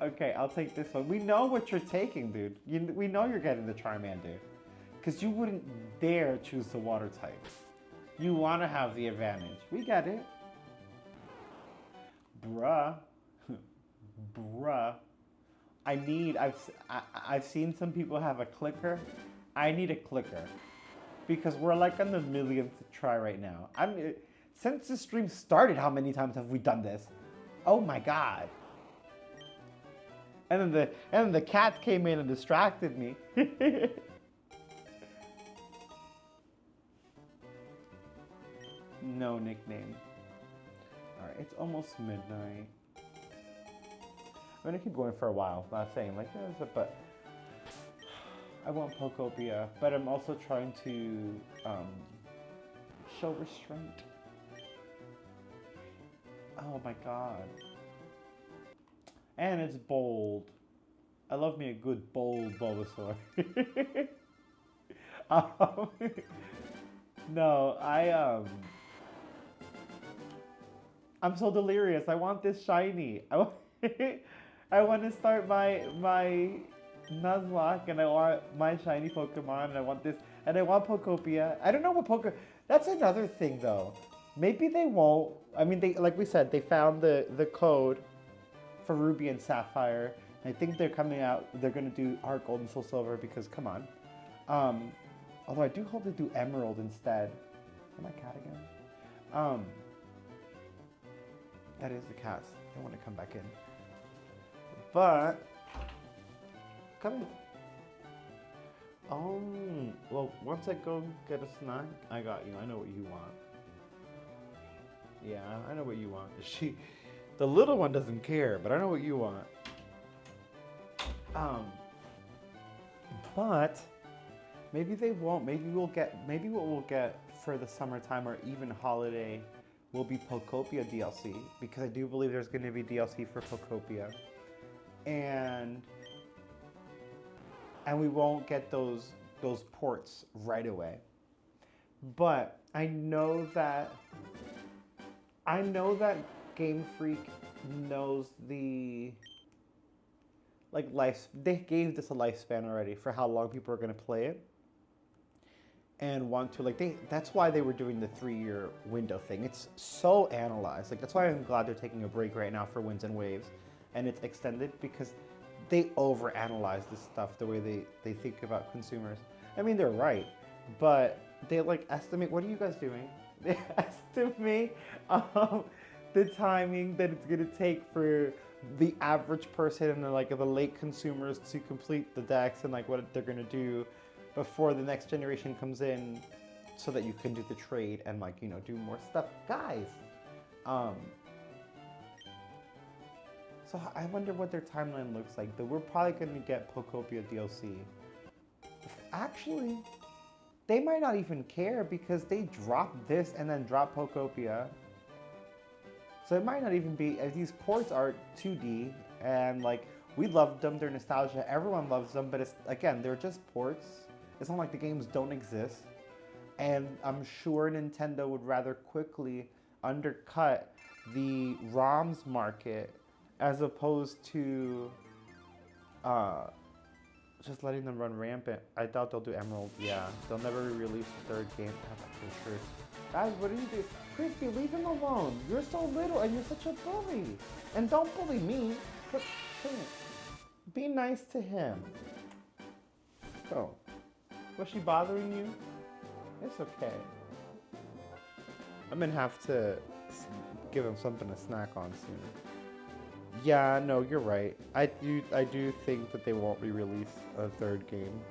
Okay, I'll take this one. We know what you're taking, dude. We know you're getting the Charmander. Because you wouldn't dare choose the water type. You want to have the advantage. We get it. Bruh. Bruh. I've seen some people have a clicker. I need a clicker. Because we're like on the millionth try right now. Since the stream started, how many times have we done this? Oh my god. And then the cats came in and distracted me. No nickname. Alright, it's almost midnight. I'm gonna keep going for a while, not saying like this, but I want Pokopia, but I'm also trying to show restraint. Oh my god. And it's bold. I love me a good bold Bulbasaur. No, I'm so delirious. I want this shiny. I want to start my Nuzlocke, and I want my shiny Pokemon, and I want this, and I want Pokopia. I don't know what That's another thing, though. Maybe they won't. I mean, like we said, they found the code for Ruby and Sapphire. I think they're coming out. They're gonna do Heart Gold and Soul Silver because come on. Although I do hope they do Emerald instead. Am I cat again? That is the cats. They want to come back in. But come in. Well, once I go get a snack, I got you. I know what you want. Yeah, I know what you want. The little one doesn't care, but I know what you want. But maybe they won't. Maybe what we'll get for the summertime or even holiday will be Pokopia DLC, because I do believe there's going to be DLC for Pokopia. And we won't get those ports right away. But I know that Game Freak knows the they gave this a lifespan already for how long people are going to play it and want to that's why they were doing the 3-year window thing. It's so analyzed. That's why I'm glad they're taking a break right now for Winds and Waves and it's extended, because they overanalyze this stuff the way they think about consumers. I mean, they're right, but they like estimate, what are you guys doing? They estimate the timing that it's gonna take for the average person and like the late consumers to complete the decks and like what they're gonna do before the next generation comes in so that you can do the trade and like, you know, do more stuff. Guys, so I wonder what their timeline looks like. But we're probably gonna get Pokopia DLC. Actually, they might not even care because they dropped this and then dropped Pokopia. So it might not even be, as these ports are 2D and like, we loved them, they're nostalgia, everyone loves them, but it's, again, they're just ports. It's not like the games don't exist. And I'm sure Nintendo would rather quickly undercut the ROMs market as opposed to just letting them run rampant. I doubt they'll do Emerald. Yeah, they'll never re-release the third game. For sure. Guys, what do you do? Crispy, leave him alone. You're so little and you're such a bully. And don't bully me. But be nice to him. Oh, was she bothering you? It's okay. I'm gonna have to give him something to snack on soon. Yeah, no, you're right. I do think that they won't re-release a third game.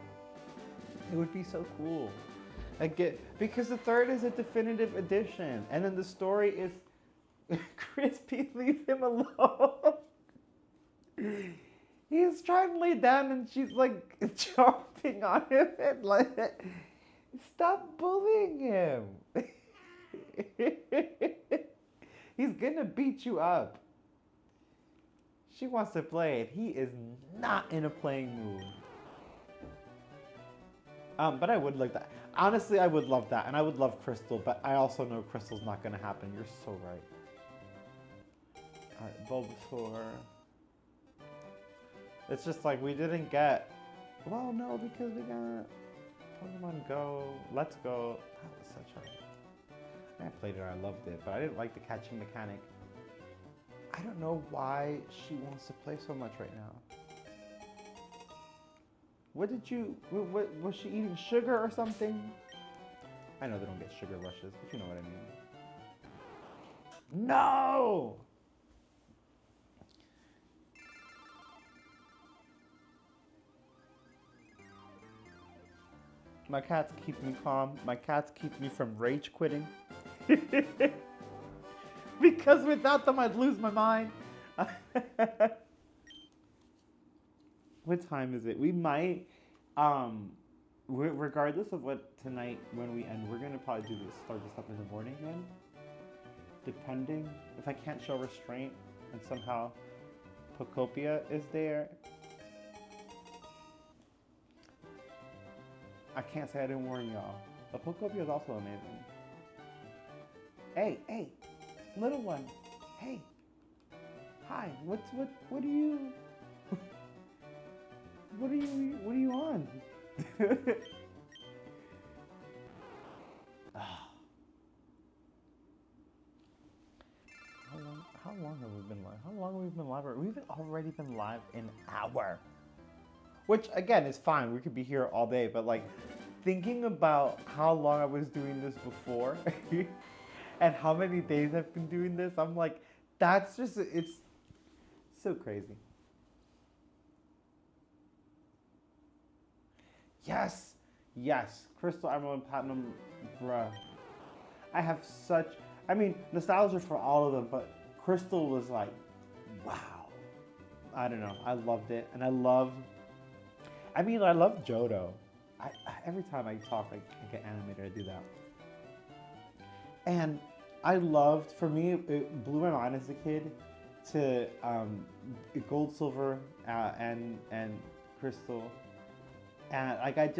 It would be so cool. Because the third is a definitive edition, and then the story is Crispy, leave him alone. He's trying to lay down, and she's like chomping on him, and like, stop bullying him. He's gonna beat you up. She wants to play it. He is not in a playing mood. But I would like that. Honestly, I would love that. And I would love Crystal, but I also know Crystal's not going to happen. You're so right. Alright, Bulbasaur. It's just like we didn't get... Well, no, because we got Pokemon Go. Let's Go. That was such a... I played it and I loved it, but I didn't like the catching mechanic. I don't know why she wants to play so much right now. What did you, what was she eating sugar or something? I know they don't get sugar rushes, but you know what I mean. No! My cats keep me calm. My cats keep me from rage quitting. Because without them, I'd lose my mind. What time is it? We might, regardless of what tonight, when we end, we're gonna probably start this up in the morning then. Depending, if I can't show restraint and somehow Pokopia is there. I can't say I didn't warn y'all. But Pokopia is also amazing. Hey, little one. Hey. Hi. What are you? What are you on? How long have we been live? How long have we been live? We've already been live an hour. Which again is fine. We could be here all day, but like thinking about how long I was doing this before and how many days I've been doing this, I'm like, that's just, it's so crazy. Yes, Crystal, Emerald, and Platinum, bruh. I have such, I mean, nostalgia for all of them, but Crystal was like, wow. I don't know, I loved it, and I love Johto. Every time I talk, I get animated, I do that. And I loved, for me, it blew my mind as a kid to Gold, Silver, and Crystal. And like I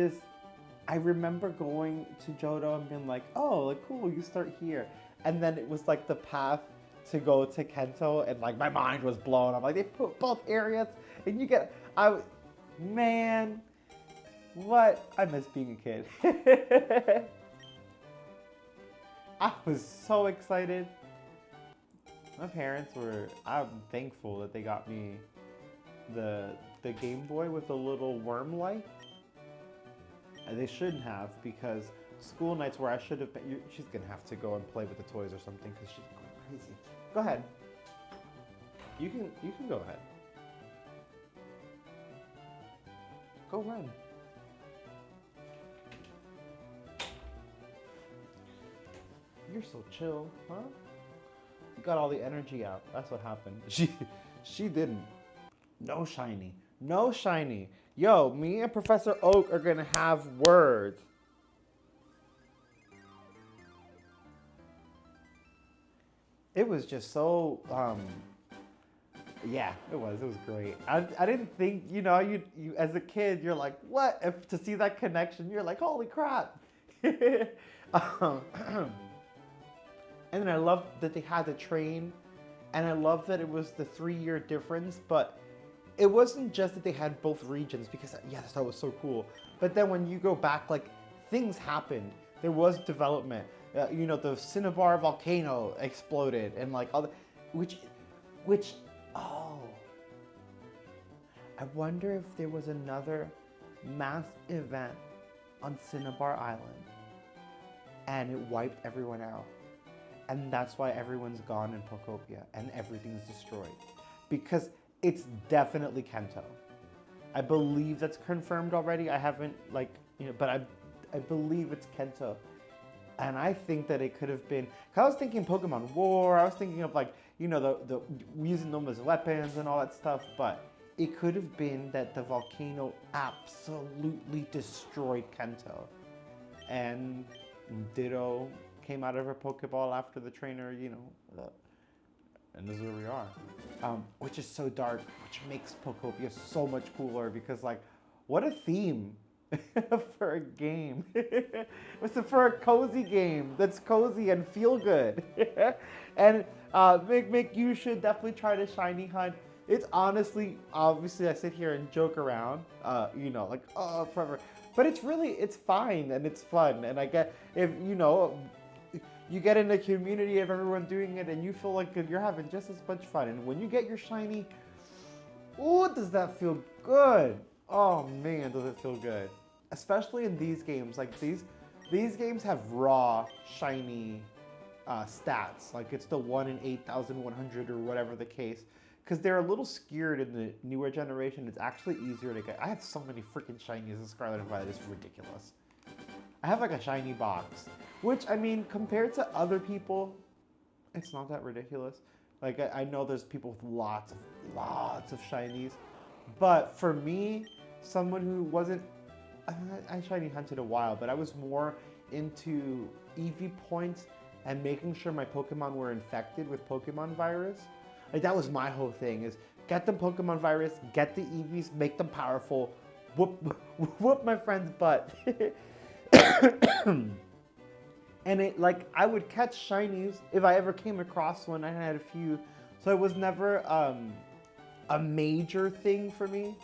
remember going to Johto and being like, oh, like cool, you start here. And then it was like the path to go to Kento, and like my mind was blown. I'm like, they put both areas, and you get, man, what? I miss being a kid. I was so excited. My parents were, I'm thankful that they got me the Game Boy with the little worm light. They shouldn't have, because school nights where I should have been. She's gonna have to go and play with the toys or something because she's going crazy. Go ahead. You can go ahead. Go run. You're so chill, huh? You got all the energy out. That's what happened. She didn't. No shiny. No shiny. Yo, me and Professor Oak are gonna have words. It was just so, yeah, it was great. I didn't think, you know, you as a kid, you're like, what? If to see that connection, you're like, holy crap. And then I loved that they had the train, and I loved that it was the 3-year difference, but it wasn't just that they had both regions, because yes, that was so cool. But then when you go back, like, things happened. There was development. You know, the Cinnabar volcano exploded, and like all the, which, oh, I wonder if there was another mass event on Cinnabar Island, and it wiped everyone out. And that's why everyone's gone in Pokopia and everything's destroyed. Because it's definitely Kento. I believe that's confirmed already. I haven't, like, you know, but I believe it's Kento. And I think that it could have been, cause I was thinking Pokemon War, I was thinking of, like, you know, the using them as weapons and all that stuff, but it could have been that the volcano absolutely destroyed Kento. And Ditto came out of her Pokeball after the trainer, you know, and this is where we are. Which is so dark, which makes Pokopia so much cooler because, like, what a theme for a game. It's for a cozy game that's cozy and feel good. And Mick, you should definitely try to shiny hunt. It's honestly, obviously I sit here and joke around, you know, like, oh, forever. But it's fine and it's fun. And I get, if, you know, you get in a community of everyone doing it and you feel like you're having just as much fun. And when you get your shiny, ooh, does that feel good? Oh man, does it feel good. Especially in these games, like these games have raw, shiny stats. Like it's the 1 in 8,100 or whatever the case. Because they're a little scared in the newer generation. It's actually easier to get. I have so many freaking shinies in Scarlet and Violet, it's ridiculous. I have like a shiny box, which, I mean, compared to other people, it's not that ridiculous. Like, I know there's people with lots of shinies, but for me, someone who wasn't, I shiny hunted a while, but I was more into EV points and making sure my Pokemon were infected with Pokemon virus. Like, that was my whole thing, is get the Pokemon virus, get the EVs, make them powerful, whoop my friend's butt. And it, like, I would catch shinies if I ever came across one. I had a few, so it was never a major thing for me,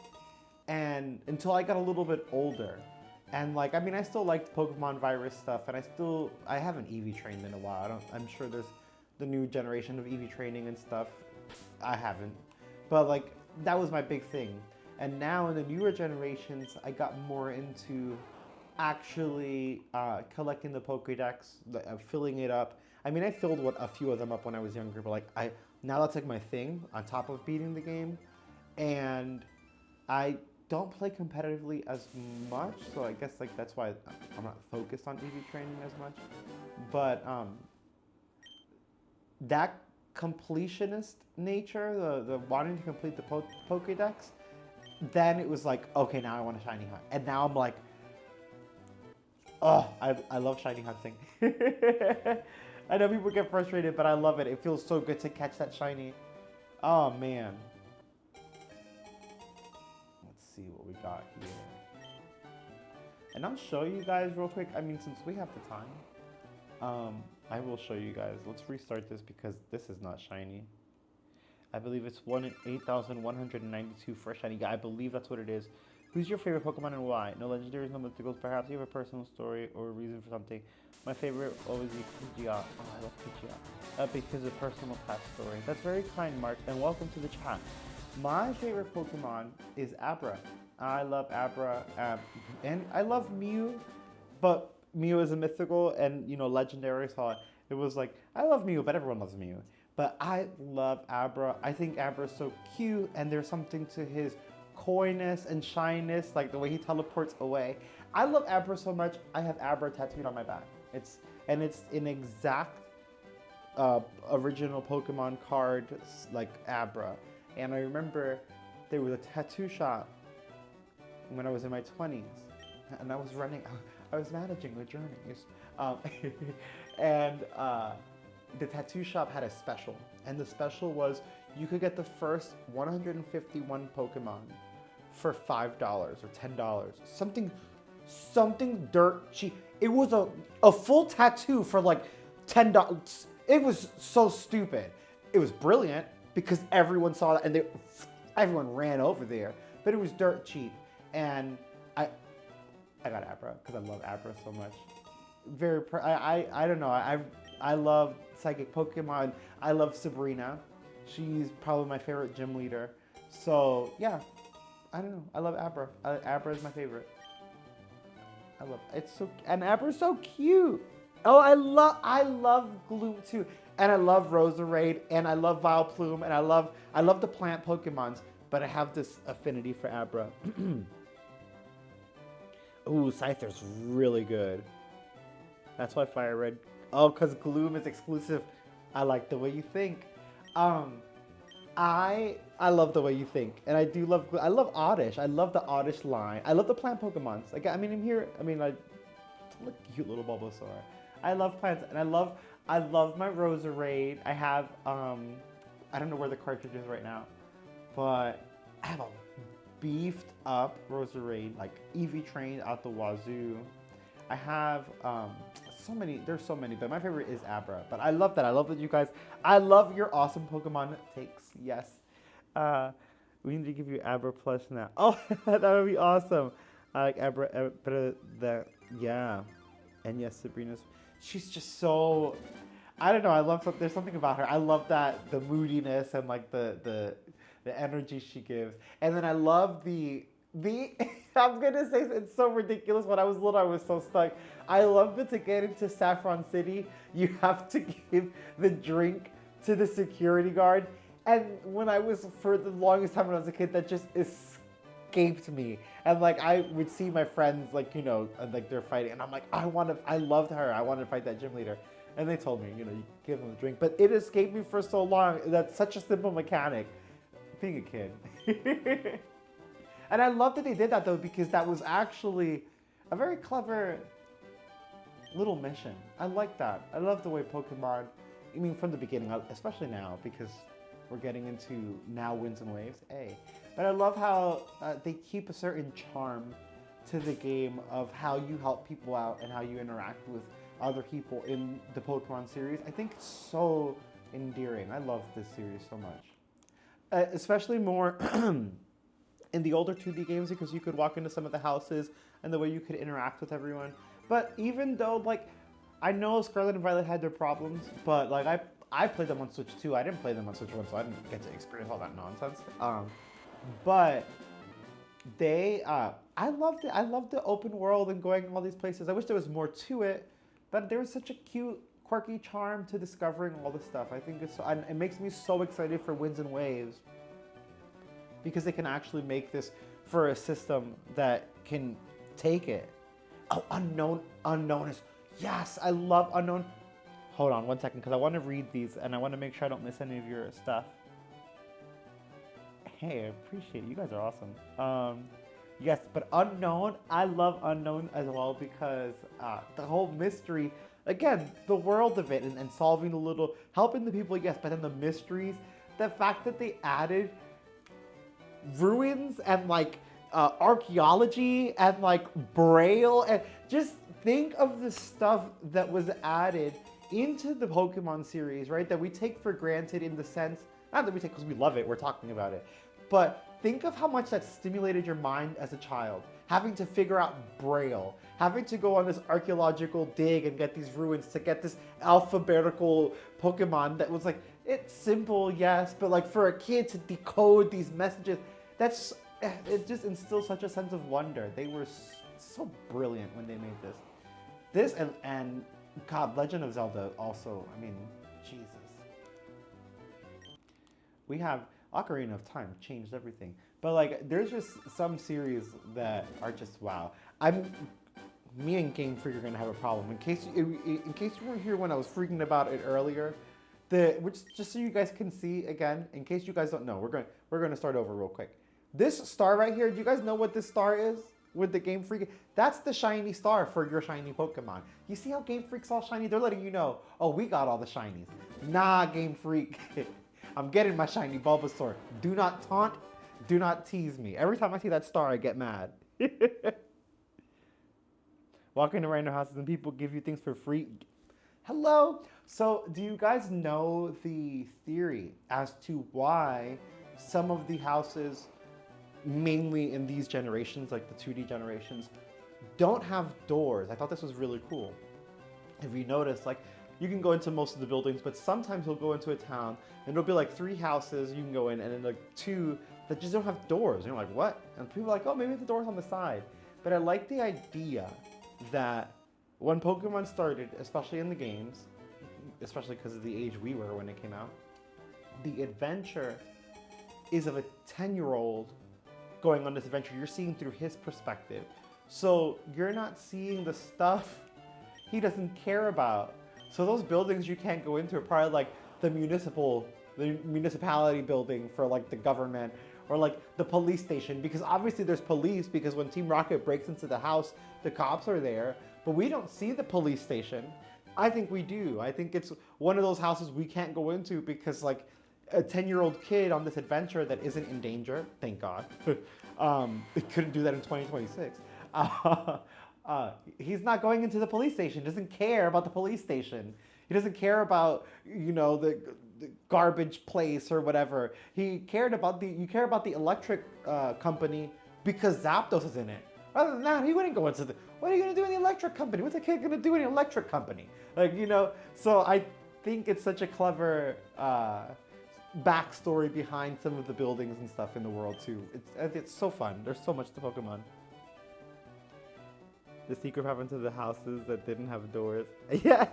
and until I got a little bit older. And like, I mean, I still liked Pokemon virus stuff, and I haven't EV trained in a while. I'm sure there's the new generation of EV training and stuff. I haven't, but like, that was my big thing. And now in the newer generations, I got more into actually collecting the Pokédex, filling it up. I mean, I filled a few of them up when I was younger, but like now that's like my thing on top of beating the game. And I don't play competitively as much, so I guess like that's why I'm not focused on EV training as much. But that completionist nature, the wanting to complete the Pokédex, then it was like, okay, now I want to shiny hunt. And now I'm like, oh, I love shiny hunting. I know people get frustrated, but I love it. It feels so good to catch that shiny. Oh, man. Let's see what we got here. And I'll show you guys real quick. I mean, since we have the time, I will show you guys. Let's restart this because this is not shiny. I believe it's 1 in 8,192 for a shiny guy. I believe that's what it is. Who's your favorite Pokemon and why? No legendaries, no mythicals. Perhaps you have a personal story or a reason for something. My favorite always be Pidgeot. Oh, I love Pidgeot. Because of personal past story. That's very kind, Mark, and welcome to the chat. My favorite Pokemon is Abra. I love Abra, and I love Mew, but Mew is a mythical and legendary, so it was like I love Mew, but everyone loves Mew. But I love Abra. I think Abra is so cute, and there's something to his coyness and shyness, like the way he teleports away. I love Abra so much. I have Abra tattooed on my back. It's an exact original Pokemon card like Abra. And I remember there was a tattoo shop when I was in my 20s, and I was managing the journeys. And the tattoo shop had a special, and the special was you could get the first 151 Pokemon for $5 or $10, something dirt cheap. It was a full tattoo for like $10. It was so stupid. It was brilliant because everyone saw that, and everyone ran over there. But it was dirt cheap, and I got Abra because I love Abra so much. I don't know. I love psychic Pokemon. I love Sabrina. She's probably my favorite gym leader. So yeah, I don't know. I love Abra. Abra is my favorite. And Abra's so cute. Oh, I love Gloom too, and I love Roserade, and I love Vileplume, and I love the plant Pokemons. But I have this affinity for Abra. Ooh, Scyther's really good. That's why Fire Red. Oh, because Gloom is exclusive. I like the way you think. I love the way you think, and I love Oddish. I love the Oddish line. I love the plant Pokemons. Like I look cute little Bulbasaur. I love plants, and I love my Roserade. I have I don't know where the cartridge is right now, but I have a beefed up Roserade, like EV trained out the wazoo. I have so many, there's so many, but my favorite is Abra. But I love that. I love that you guys, I love your awesome Pokemon takes. Yes. We need to give you Abra Plus now. Oh, that would be awesome. I like Abra, yeah. And yes, Sabrina's, she's just so, I don't know, there's something about her. I love that, the moodiness and like the energy she gives. And then I love the I'm gonna say it's so ridiculous. When I was little, I was so stuck. I love that to get into Saffron City, you have to give the drink to the security guard. And when I was, for the longest time when I was a kid, that just escaped me. And like I would see my friends, like like they're fighting, and I'm like, I loved her. I wanted to fight that gym leader. And they told me, you give them a drink. But it escaped me for so long. That's such a simple mechanic. Being a kid. And I love that they did that though, because that was actually a very clever little mission. I like that. I love the way Pokemon, from the beginning, especially now, because we're getting into now Winds and Waves, But I love how they keep a certain charm to the game of how you help people out and how you interact with other people in the Pokemon series. I think it's so endearing. I love this series so much. Especially more in the older 2D games, because you could walk into some of the houses and the way you could interact with everyone. But even though, like, I know Scarlet and Violet had their problems, but like I played them on Switch 2. I didn't play them on Switch 1, so I didn't get to experience all that nonsense. But they, I loved it. I loved the open world and going all these places. I wish there was more to it, but there was such a cute, quirky charm to discovering all this stuff. I think it makes me so excited for Winds and Waves, because they can actually make this for a system that can take it. Oh, Unknown is, yes, I love Unknown. Hold on 1 second, because I want to read these, and I want to make sure I don't miss any of your stuff. Hey, I appreciate it. You guys are awesome. Yes, but Unknown, I love Unknown as well, because the whole mystery, again, the world of it, and solving the little, helping the people, yes, but then the mysteries, the fact that they added ruins and like archaeology and like Braille, and just think of the stuff that was added into the Pokemon series, right? That we take for granted, in the sense, not that we take because we love it, we're talking about it, but think of how much that stimulated your mind as a child, having to figure out Braille, having to go on this archaeological dig and get these ruins to get this alphabetical Pokemon that was like, it's simple, yes, but like for a kid to decode these messages, it just instills such a sense of wonder. They were so brilliant when they made this. This and God, Legend of Zelda also, I mean, Jesus. We have Ocarina of Time changed everything. But like there's just some series that are just wow. Me and Game Freak are gonna have a problem. In case you weren't here when I was freaking about it earlier, which just so you guys can see again, in case you guys don't know, we're gonna start over real quick. This star right here, do you guys know what this star is with the Game Freak? That's the shiny star for your shiny Pokemon. You see how Game Freak's all shiny? They're letting you know, oh, we got all the shinies. Nah, Game Freak. I'm getting my shiny Bulbasaur. Do not taunt, do not tease me. Every time I see that star, I get mad. Walk into random houses and people give you things for free. Hello. So do you guys know the theory as to why some of the houses, mainly in these generations, like the 2D generations, don't have doors? I thought this was really cool. If you notice, like, you can go into most of the buildings, but sometimes you'll go into a town and it'll be like 3 houses you can go in, and then like 2 that just don't have doors. And you're like, what? And people are like, oh, maybe the door's on the side. But I like the idea that when Pokemon started, especially in the games, especially because of the age we were when it came out, the adventure is of a 10-year-old going on this adventure. You're seeing through his perspective. So you're not seeing the stuff he doesn't care about. So those buildings you can't go into are probably like the municipality building for like the government, or like the police station, because obviously there's police, because when Team Rocket breaks into the house, the cops are there, but we don't see the police station. I think we do. I think it's one of those houses we can't go into because like a 10-year-old kid on this adventure that isn't in danger, thank God. It couldn't do that in 2026. He's not going into the police station. He doesn't care about the police station. He doesn't care about, you know, the garbage place or whatever. You care about the electric company because Zapdos is in it. Other than that, he wouldn't go into what are you going to do in the electric company? What's a kid going to do in the electric company? Like, you know, so I think it's such a clever backstory behind some of the buildings and stuff in the world too. It's so fun. There's so much to Pokemon. The secret path into the houses that didn't have doors. Yeah,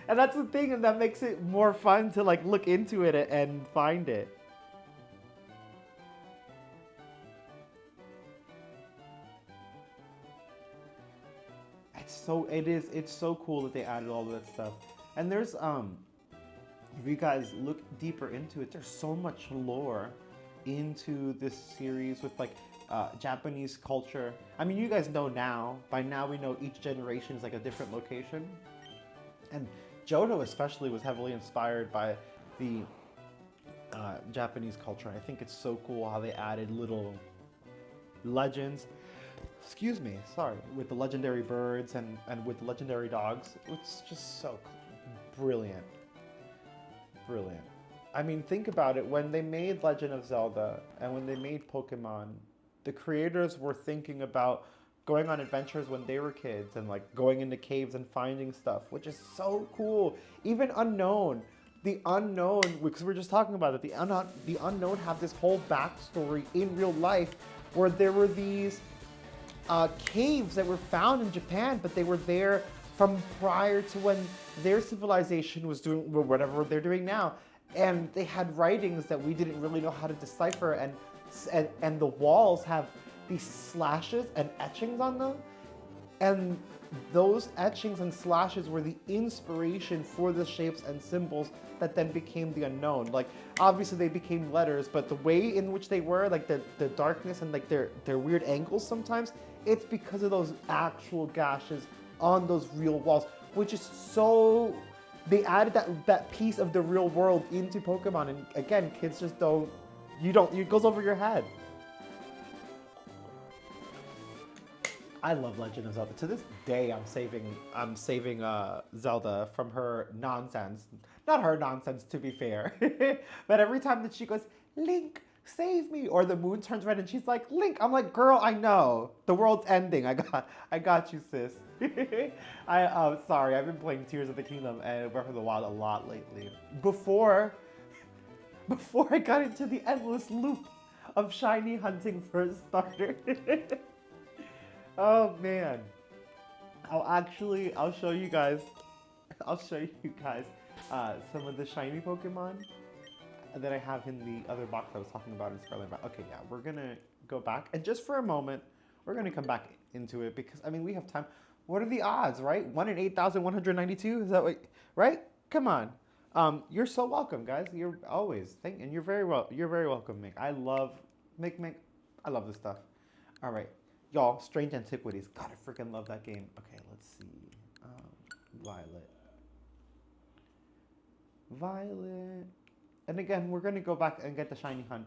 and that's the thing, and that makes it more fun to like look into it and find it. It's so cool that they added all of that stuff. And there's if you guys look deeper into it, there's so much lore into this series with like Japanese culture. I mean, you guys know now, by now we know each generation is like a different location. And Johto especially was heavily inspired by the Japanese culture. I think it's so cool how they added little legends, excuse me, sorry, with the legendary birds and with the legendary dogs. It's just so brilliant. Brilliant. I mean, think about it. When they made Legend of Zelda and when they made Pokemon, the creators were thinking about going on adventures when they were kids and like going into caves and finding stuff, which is so cool. Even Unknown, the Unknown, because we were just talking about it, the Unknown have this whole backstory in real life where there were these caves that were found in Japan, but they were there from prior to when their civilization was doing whatever they're doing now. And they had writings that we didn't really know how to decipher, and the walls have these slashes and etchings on them. And those etchings and slashes were the inspiration for the shapes and symbols that then became the Unknown. Like, obviously they became letters, but the way in which they were, like the darkness and like their weird angles sometimes, it's because of those actual gashes on those real walls, which is so... They added that piece of the real world into Pokemon, and again, kids just don't, it goes over your head. I love Legend of Zelda. To this day, I'm saving Zelda from her nonsense. Not her nonsense, to be fair. But every time that she goes, Link, save me, or the moon turns red and she's like, Link, I'm like, girl, I know. The world's ending. I got you, sis. Sorry, I've been playing Tears of the Kingdom and Breath of the Wild a lot lately. Before I got into the endless loop of shiny hunting for a starter. Oh man. I'll show you guys. I'll show you guys some of the shiny Pokemon that I have in the other box I was talking about in Scarlet. Okay, yeah, we're gonna go back, and just for a moment, we're gonna come back into it because I mean we have time. What are the odds, right? 1 in 8,192. Is that what? Right? Come on. You're so welcome, guys. You're always and you're very well. You're very welcome, Mick. I love Mick. I love this stuff. All right, y'all. Strange Antiquities. God, I freaking love that game. Okay, let's see. Violet. Violet. And again, we're going to go back and get the shiny hunt.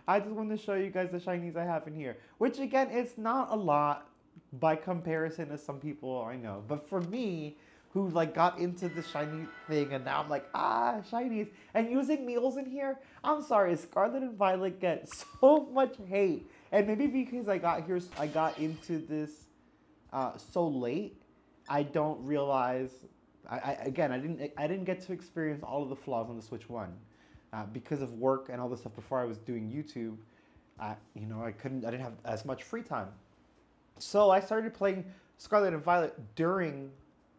I just want to show you guys the shinies I have in here. Which again, it's not a lot by comparison to some people I know. But for me, who like got into the shiny thing and now I'm like, shinies. And using meals in here, I'm sorry, Scarlet and Violet get so much hate. And maybe because I got into this so late, I don't realize. I didn't get to experience all of the flaws on the Switch One because of work and all this stuff. Before I was doing YouTube, I didn't have as much free time, so I started playing Scarlet and Violet during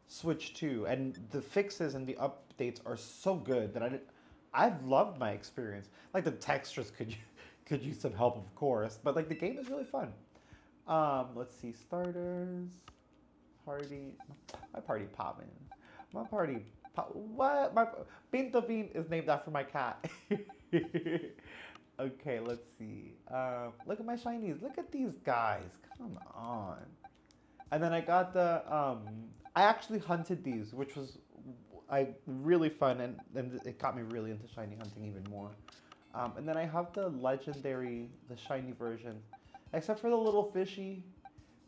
Switch 2, and the fixes and the updates are so good that I've loved my experience. Like the textures could use some help, of course, but like the game is really fun. Let's see, starters, party, my party poppin'. My party, what? My Pinto Bean is named after my cat. Okay, let's see. Look at my shinies. Look at these guys. Come on. And then I got the. I actually hunted these, which was really fun, and it got me really into shiny hunting even more. And then I have the legendary, the shiny version, except for the little fishy,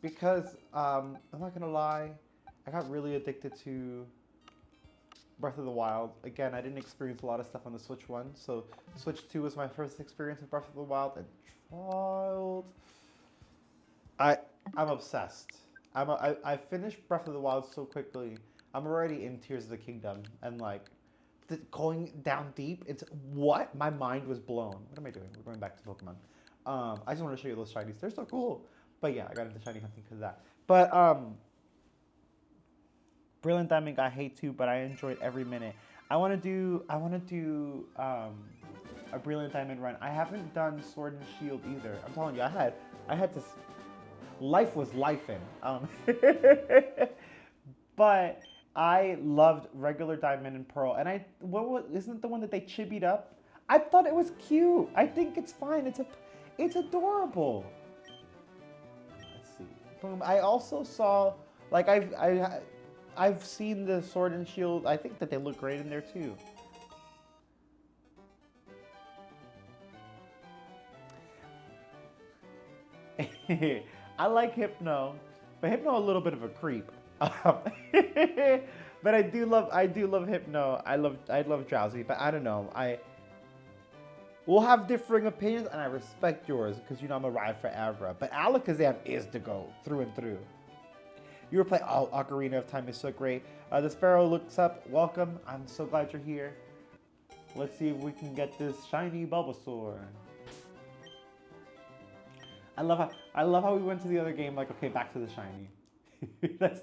because I'm not gonna lie, I got really addicted to Breath of the Wild. Again, I didn't experience a lot of stuff on the Switch 1, so Switch 2 was my first experience with Breath of the Wild, and child, I'm obsessed. I finished Breath of the Wild so quickly. I'm already in Tears of the Kingdom, and like, going down deep into what? My mind was blown. What am I doing? We're going back to Pokemon. I just want to show you those shinies. They're so cool. But yeah, I got into shiny hunting because of that. But Brilliant Diamond I hate too, but I enjoyed every minute. I want to do a Brilliant Diamond run. I haven't done Sword and Shield either. I'm telling you, I had to. Life was lifing. But I loved regular Diamond and Pearl, and isn't the one that they chibied up? I thought it was cute. I think it's fine. It's adorable. Let's see. Boom. I also saw, like, I've seen the Sword and Shield. I think that they look great in there too. I like Hypno, but Hypno a little bit of a creep. But I do love Hypno. I love Drowsy, but I don't know. We'll have differing opinions, and I respect yours because you know I'm a ride for Avra. But Alakazam is the GOAT through and through. You were playing. Oh, Ocarina of Time is so great. The Sparrow looks up. Welcome. I'm so glad you're here. Let's see if we can get this shiny Bulbasaur. I love how we went to the other game. Like, okay, back to the shiny. That's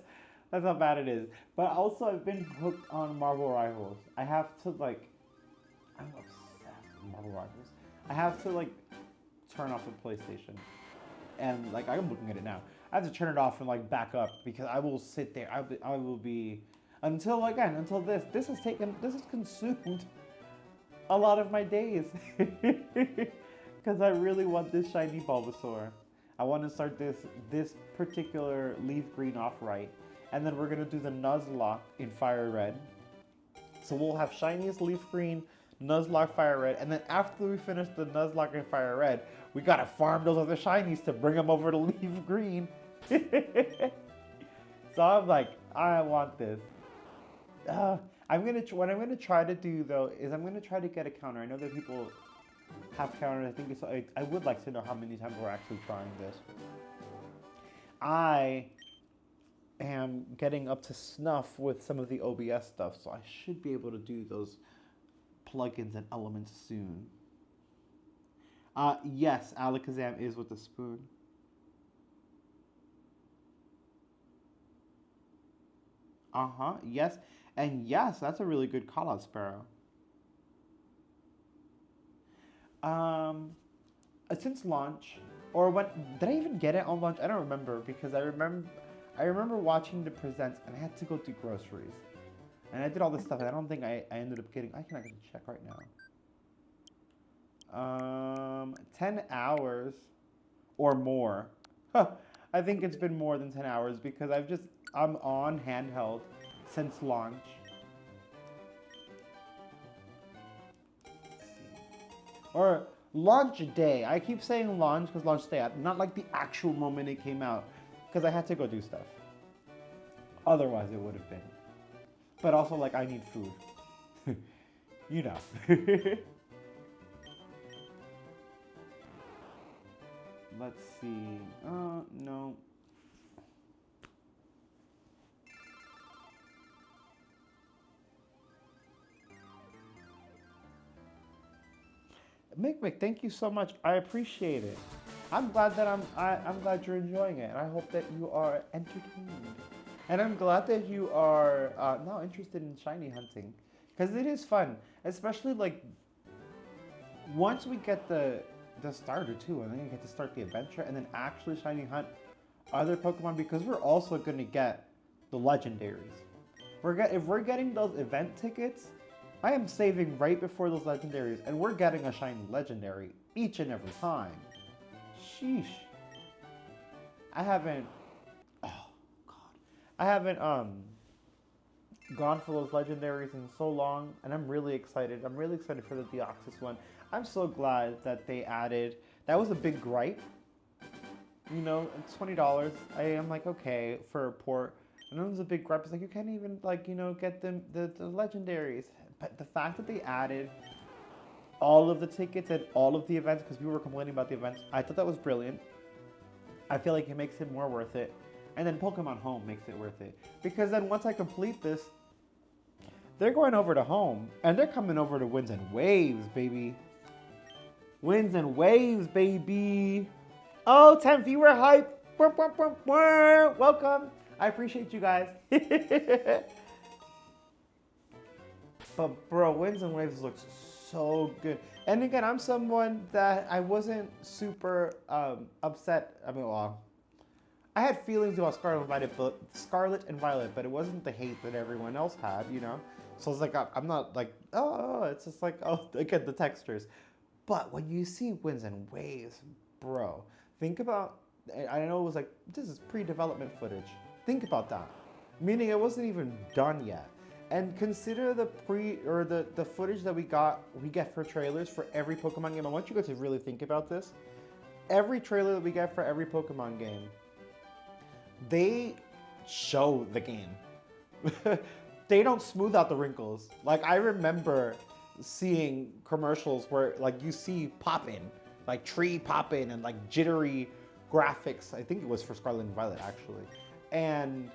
how bad it is. But also, I've been hooked on Marvel Rivals. I have to like. I'm obsessed with Marvel Rivals. I have to like turn off the PlayStation, and like I'm looking at it now. I have to turn it off and like back up because I will sit there. I will be until this has consumed a lot of my days because I really want this shiny Bulbasaur. I want to start this particular LeafGreen off right, and then we're gonna do the Nuzlocke in Fire Red. So we'll have shiniest LeafGreen, Nuzlocke Fire Red, and then after we finish the Nuzlocke in Fire Red, we gotta farm those other shinies to bring them over to LeafGreen. So I'm like, I want this. What I'm gonna try to do though is I'm gonna try to get a counter. I know that people have counters. I think I would like to know how many times we're actually trying this. I am getting up to snuff with some of the OBS stuff, so I should be able to do those plugins and elements soon. Yes, Alakazam is with the spoon. Uh-huh. Yes. And yes, that's a really good call out, Sparrow. Um, since launch, or when did I even get it on launch? I don't remember because I remember watching the presents and I had to go do groceries. And I did all this stuff and I don't think I ended up getting I can actually check right now. 10 hours or more. Huh. I think it's been more than 10 hours because I'm on handheld since launch. Or launch day. I keep saying launch because launch day, not like the actual moment it came out because I had to go do stuff. Otherwise, it would have been. But also, like, I need food. You know. Let's see. No. Mick, thank you so much. I appreciate it. I'm glad that I'm glad you're enjoying it, and I hope that you are entertained. And I'm glad that you are now interested in shiny hunting, because it is fun, especially like once we get the starter too, and then you get to start the adventure, and then actually shiny hunt other Pokemon because we're also gonna get the legendaries. If we're getting those event tickets, I am saving right before those legendaries, and we're getting a shiny legendary each and every time. Sheesh. I haven't. Oh God. I haven't gone for those legendaries in so long, and I'm really excited. I'm really excited for the Deoxys one. I'm so glad that they added. That was a big gripe. You know, it's $20. I am like, okay, for a port. And it was a big gripe. It's like you can't even like get the legendaries. But the fact that they added all of the tickets and all of the events, because we were complaining about the events, I thought that was brilliant. I feel like it makes it more worth it. And then Pokemon Home makes it worth it. Because then once I complete this, they're going over to Home, and they're coming over to Winds and Waves, baby. Winds and Waves, baby. Oh, 10 viewer hype. Welcome. I appreciate you guys. But bro, Winds and Waves looks so good. And again, I'm someone that I wasn't super upset. I mean, well, I had feelings about Scarlet and Violet, but it wasn't the hate that everyone else had, you know? So it's like, I'm not like, oh, it's just like, oh, again, the textures. But when you see Winds and Waves, bro, think about, I know it was like, this is pre-development footage. Think about that. Meaning it wasn't even done yet. And consider the the footage that we get for trailers for every Pokemon game. I want you guys to really think about this. Every trailer that we get for every Pokemon game, they show the game. They don't smooth out the wrinkles. Like I remember seeing commercials where like you see pop-in, like tree pop-in and like jittery graphics. I think it was for Scarlet and Violet actually. And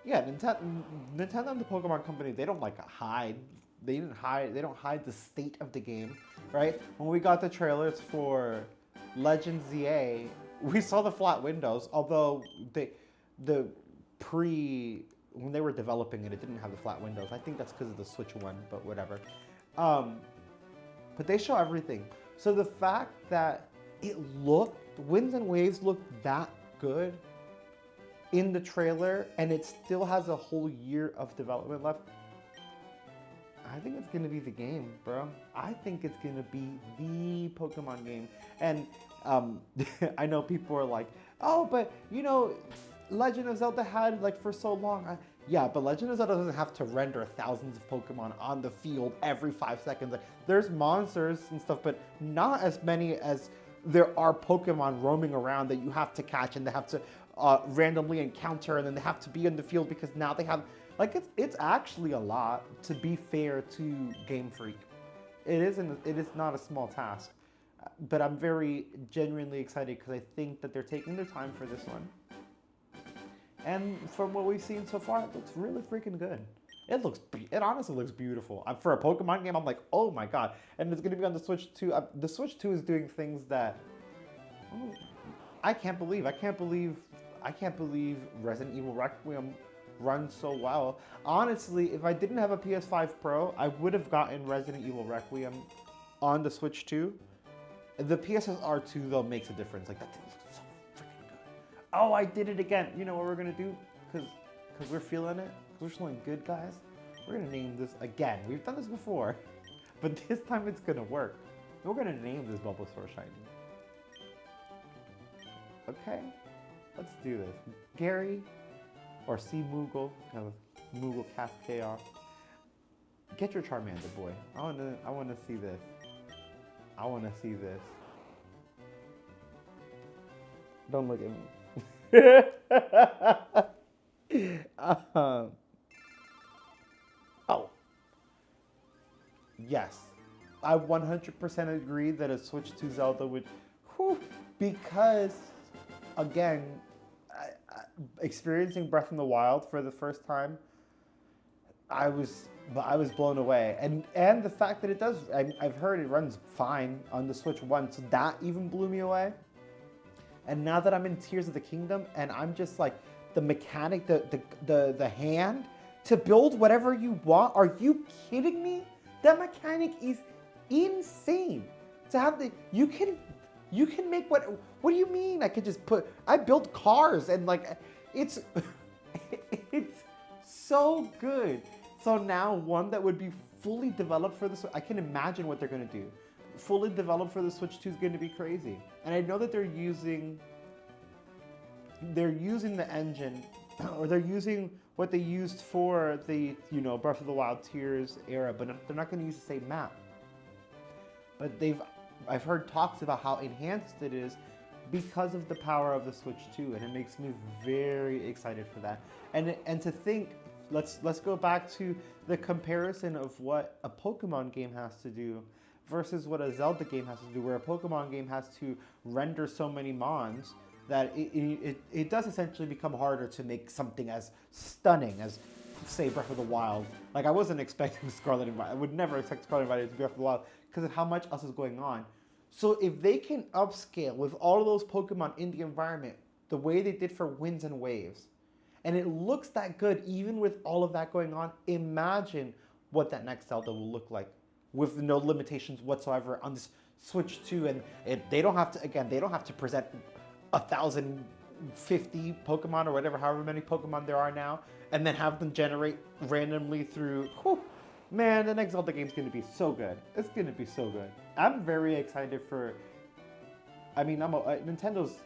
yeah, Nintendo and the Pokemon Company, they don't like hide. They don't hide the state of the game, right? When we got the trailers for Legends ZA, we saw the flat windows, although when they were developing it, it didn't have the flat windows. I think that's because of the Switch one, but whatever. But they show everything. So the fact that Winds and Waves looked that good in the trailer, and it still has a whole year of development left, I think it's gonna be the game, bro. I think it's gonna be the Pokemon game. And I know people are like, oh, but you know, Legend of Zelda had like for so long. Yeah, but Legend of Zelda doesn't have to render thousands of Pokemon on the field every 5 seconds. Like, there's monsters and stuff, but not as many as there are Pokemon roaming around that you have to catch and they have to randomly encounter, and then they have to be in the field because now they have, like, it's actually a lot, to be fair to Game Freak. It is not a small task, but I'm very genuinely excited because I think that they're taking their time for this one. And from what we've seen so far, it looks really freaking good. It honestly looks beautiful. For a Pokemon game, I'm like, oh my god. And it's gonna be on the Switch 2. The Switch 2 is doing things that I can't believe. I can't believe Resident Evil Requiem runs so well. Honestly, if I didn't have a PS5 Pro, I would have gotten Resident Evil Requiem on the Switch 2. The PSVR 2 though makes a difference. Like that thing looks so freaking good. Oh, I did it again. You know what we're gonna do? Cause we're feeling it. Cause we're feeling good, guys. We're gonna name this again. We've done this before, but this time it's gonna work. We're gonna name this Bulbasaur Shiny. Okay, let's do this. Gary, or ChaosMoogle, kind of Moogle cast chaos. Get your Charmander, boy. I wanna see this. I wanna see this. Don't look at me. Oh. Yes. I 100% agree that a Switch to Zelda would, because, again, experiencing Breath in the Wild for the first time, I was blown away, and the fact that it does, I've heard it runs fine on the Switch 1, so that even blew me away. And now that I'm in Tears of the Kingdom, and I'm just like, the mechanic, the hand to build whatever you want. Are you kidding me? That mechanic is insane. To have you can make what do you mean? I built cars and like it's it's so good. So now one that would be fully developed for this, I can imagine what they're gonna do. Fully developed for the Switch 2 is gonna be crazy. And I know that they're using the engine, or they're using what they used for the, Breath of the Wild Tears era, but they're not gonna use the same map. But I've heard talks about how enhanced it is because of the power of the Switch 2, and it makes me very excited for that. And to think, let's go back to the comparison of what a Pokemon game has to do versus what a Zelda game has to do, where a Pokemon game has to render so many mons that it does essentially become harder to make something as stunning as, say, Breath of the Wild. Like, I wasn't expecting Scarlet and Violet. I would never expect Scarlet and Violet to be Breath of the Wild because of how much else is going on. So if they can upscale with all of those Pokemon in the environment the way they did for Winds and Waves, and it looks that good even with all of that going on, imagine what that next Zelda will look like with no limitations whatsoever on this Switch 2. And they don't have to present 1,050 Pokemon or whatever, however many Pokemon there are now, and then have them generate randomly through. Man, the next Zelda game's gonna be so good. It's gonna be so good. I'm very excited for. I mean, Nintendo's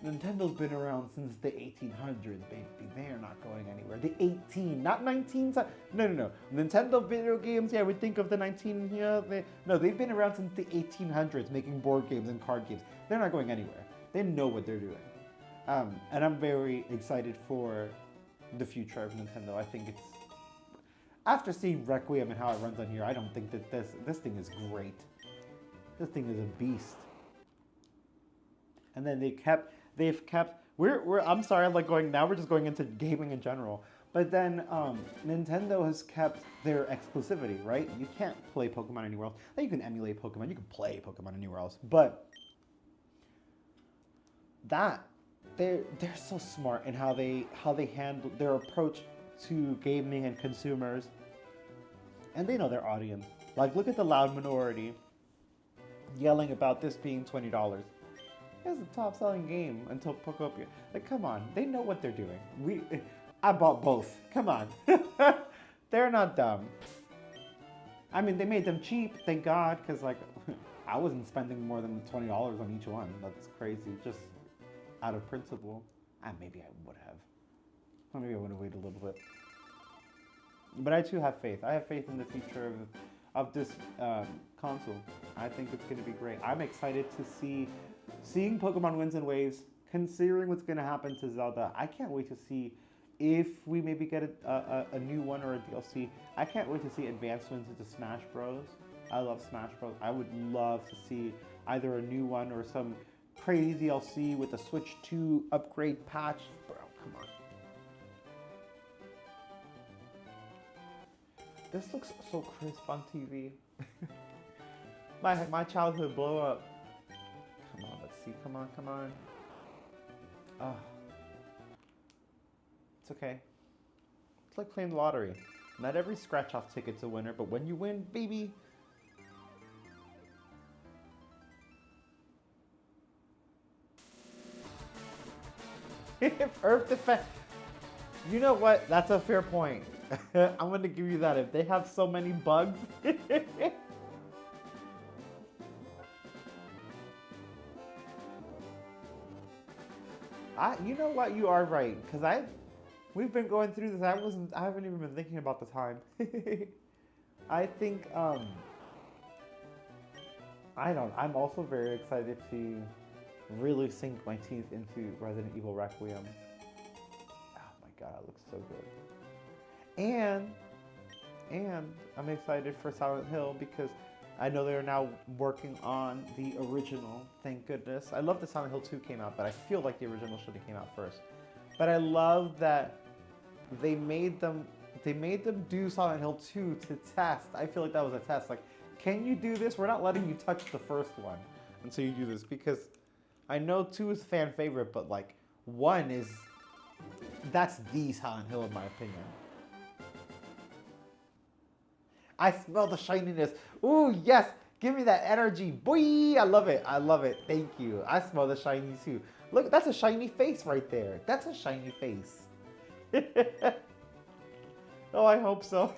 been around since the 1800s, baby. They are not going anywhere. The 18, not 19. No. Nintendo video games, yeah, we think of the 19 here. They've been around since the 1800s, making board games and card games. They're not going anywhere. They know what they're doing. And I'm very excited for the future of Nintendo. I think it's, after seeing Requiem and how it runs on here, I don't think that this thing is great. This thing is a beast. And then they've kept. I'm sorry, I'm like going now. We're just going into gaming in general. But then Nintendo has kept their exclusivity, right? You can't play Pokemon anywhere else. Like, you can emulate Pokemon. You can play Pokemon anywhere else. But they're so smart in how they handle their approach to gaming and consumers, and they know their audience. Like, look at the loud minority yelling about this being $20. It's the top-selling game until Pokopia. Like, come on, they know what they're doing. I bought both. Come on, they're not dumb. I mean, they made them cheap, thank God, because like I wasn't spending more than $20 on each one. That's crazy, just out of principle. Maybe I would have. Or maybe I would have waited a little bit. But I too have faith. I have faith in the future of this console. I think it's going to be great. I'm excited to seeing Pokemon Winds and Waves, considering what's going to happen to Zelda. I can't wait to see if we maybe get a new one or a DLC. I can't wait to see advancements into Smash Bros. I love Smash Bros. I would love to see either a new one or some crazy DLC with a Switch 2 upgrade patch. Bro, come on. This looks so crisp on TV. my childhood blow up. Come on, let's see. Come on. Oh. It's okay. It's like playing the lottery. Not every scratch-off ticket's a winner, but when you win, baby. If Earth defense, you know what? That's a fair point. I'm gonna give you that. If they have so many bugs, you know what? You are right. Cause we've been going through this. I haven't even been thinking about the time. I think, I'm also very excited to really sink my teeth into Resident Evil Requiem. Oh my god, it looks so good. And I'm excited for Silent Hill because I know they're now working on the original, thank goodness. I love that Silent Hill 2 came out, but I feel like the original should have came out first. But I love that they made them do Silent Hill 2 to test. I feel like that was a test. Like, can you do this? We're not letting you touch the first one until you do this, because I know 2 is fan favorite, but like 1 is, that's the Silent Hill in my opinion. I smell the shininess. Ooh, yes. Give me that energy. Boy, I love it. I love it. Thank you. I smell the shiny too. Look, that's a shiny face right there. That's a shiny face. Oh, I hope so.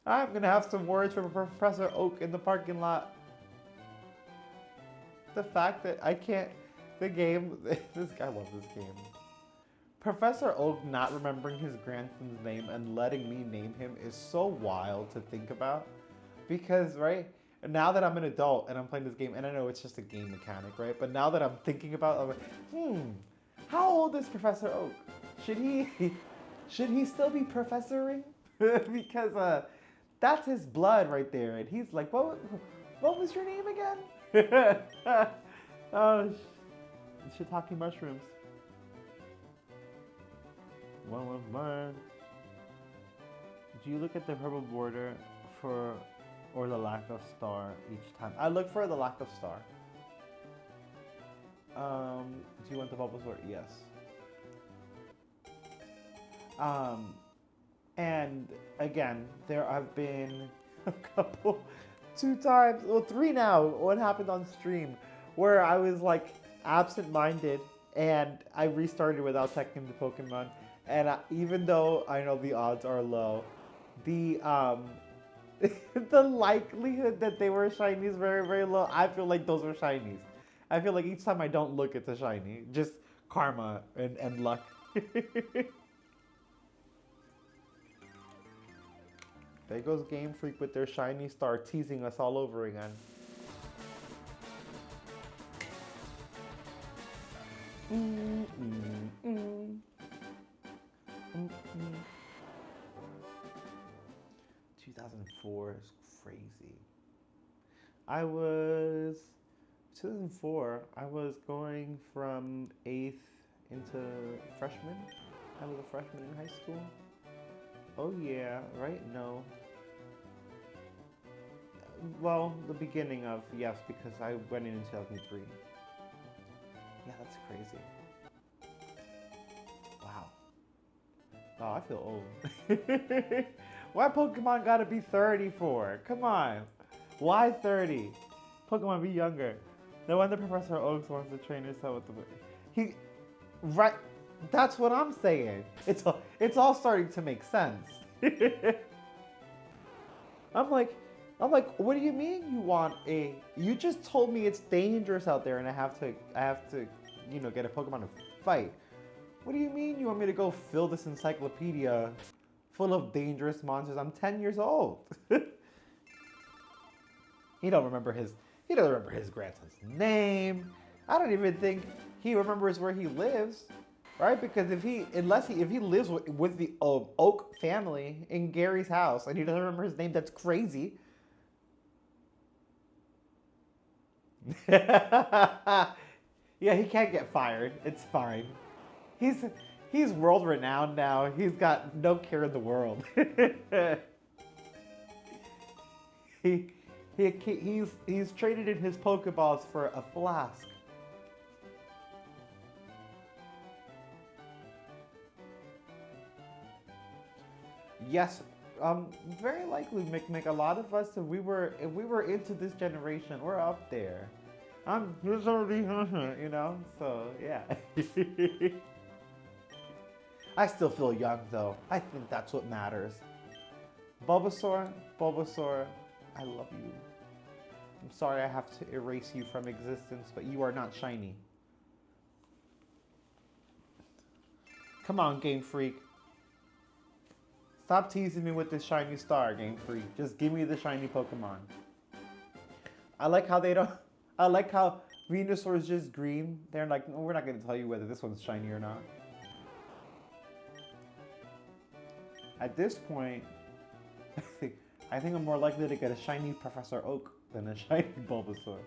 I'm going to have some words from Professor Oak in the parking lot. The fact that I can't, the game, this guy loves this game. Professor Oak not remembering his grandson's name and letting me name him is so wild to think about. Because, right, now that I'm an adult and I'm playing this game, and I know it's just a game mechanic, right? But now that I'm thinking about it, I'm like, how old is Professor Oak? Should he still be professoring? Because that's his blood right there. And he's like, what was your name again? Oh, shiitake mushrooms. One of mine. Do you look at the purple border or the lack of star each time? I look for the lack of star. Do you want the Bulbasaur? Yes. And again, there have been a couple, 2 times, well 3 now, what happened on stream, where I was like absent-minded and I restarted without checking the Pokemon. And even though I know the odds are low, the the likelihood that they were shinies is very, very low. I feel like those were shinies. I feel like each time I don't look, it's a shiny. Just karma and luck. There goes Game Freak with their shiny star teasing us all over again. 2004 is crazy. 2004, I was going from 8th into freshman. I was a freshman in high school. Oh yeah, right? No. Well, the beginning of, yes, because I went in 2003. Yeah, that's crazy. Wow. Oh, I feel old. Why Pokemon gotta be 30 for? Come on. Why 30? Pokemon be younger. No wonder Professor Oaks wants to train himself with the... Right. That's what I'm saying. It's all starting to make sense. I'm like, what do you mean you want a... You just told me it's dangerous out there and I have to, you know, get a Pokemon to fight. What do you mean you want me to go fill this encyclopedia full of dangerous monsters? I'm 10 years old. He doesn't remember his grandson's name. I don't even think he remembers where he lives, right? Because if he lives with the Oak family in Gary's house and he doesn't remember his name, that's crazy. Yeah, he can't get fired. It's fine. He's world renowned now. He's got no care in the world. He's traded in his Pokeballs for a flask. Yes, very likely, Mick. A lot of us, if we were into this generation, we're up there. I'm this already, you know. So yeah. I still feel young though. I think that's what matters. Bulbasaur, Bulbasaur, I love you. I'm sorry I have to erase you from existence, but you are not shiny. Come on, Game Freak. Stop teasing me with this shiny star, Game Freak. Just give me the shiny Pokemon. I like how they don't... I like how Venusaur is just green. They're like, no, we're not going to tell you whether this one's shiny or not. At this point, I think I'm more likely to get a shiny Professor Oak than a shiny Bulbasaur.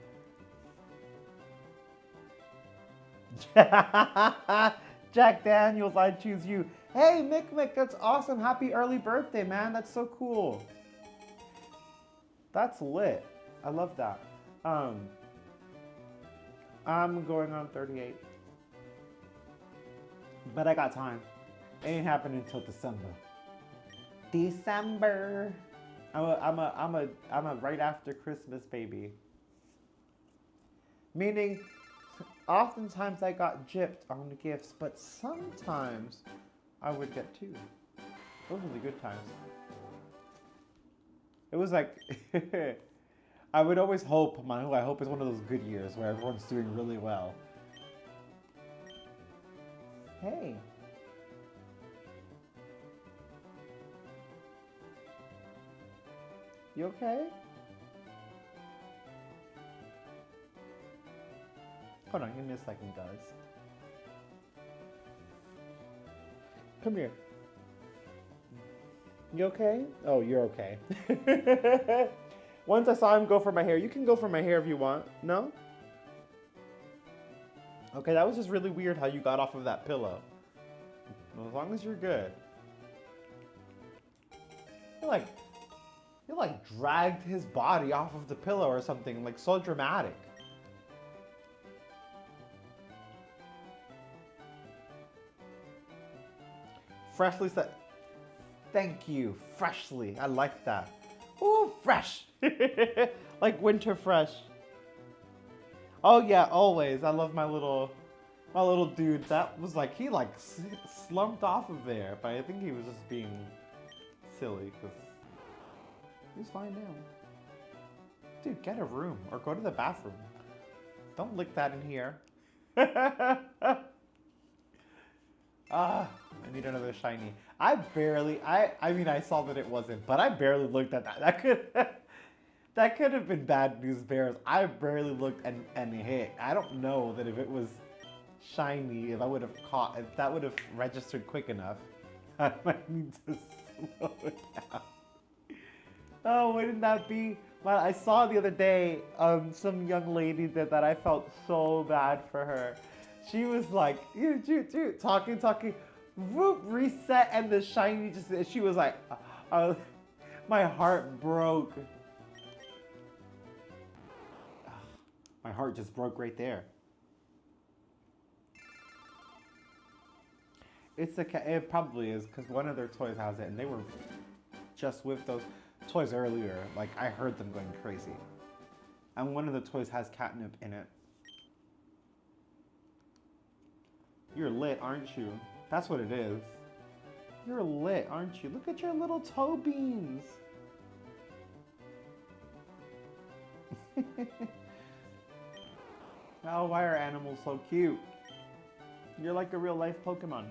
Jack Daniels, I choose you. Hey, Mick, that's awesome. Happy early birthday, man. That's so cool. That's lit. I love that. I'm going on 38. But I got time. It ain't happening until December. December. I'm a right after Christmas baby. Meaning, oftentimes I got gypped on gifts, but sometimes I would get two. Those were the good times. It was like, I would always hope, I hope is one of those good years where everyone's doing really well. Hey. You okay? Hold on, give me a second, guys. Come here. You okay? Oh, you're okay. Once I saw him go for my hair, you can go for my hair if you want. No? Okay, that was just really weird how you got off of that pillow. As long as you're good. You like dragged his body off of the pillow or something, like so dramatic. Freshly set. Thank you. Freshly. I like that. Ooh, fresh. Like winter fresh. Oh yeah, always. I love my little dude. That was like, he like slumped off of there, but I think he was just being silly because he's fine now. Dude, get a room or go to the bathroom. Don't lick that in here. I need another shiny. I mean, I saw that it wasn't, but I barely looked at that. That could have been bad news bears. I barely looked and hit. I don't know that if it was shiny, if that would have registered quick enough. I might need to slow it down. Oh, wouldn't that be? Well, I saw the other day, some young lady that I felt so bad for her. She was like, talking, whoop, reset, and the shiny just, she was like, my heart broke. My heart just broke right there. It probably is, because one of their toys has it, and they were just with those toys earlier. Like, I heard them going crazy. And one of the toys has catnip in it. You're lit, aren't you? That's what it is. You're lit, aren't you? Look at your little toe beans. Oh, why are animals so cute? You're like a real life Pokemon.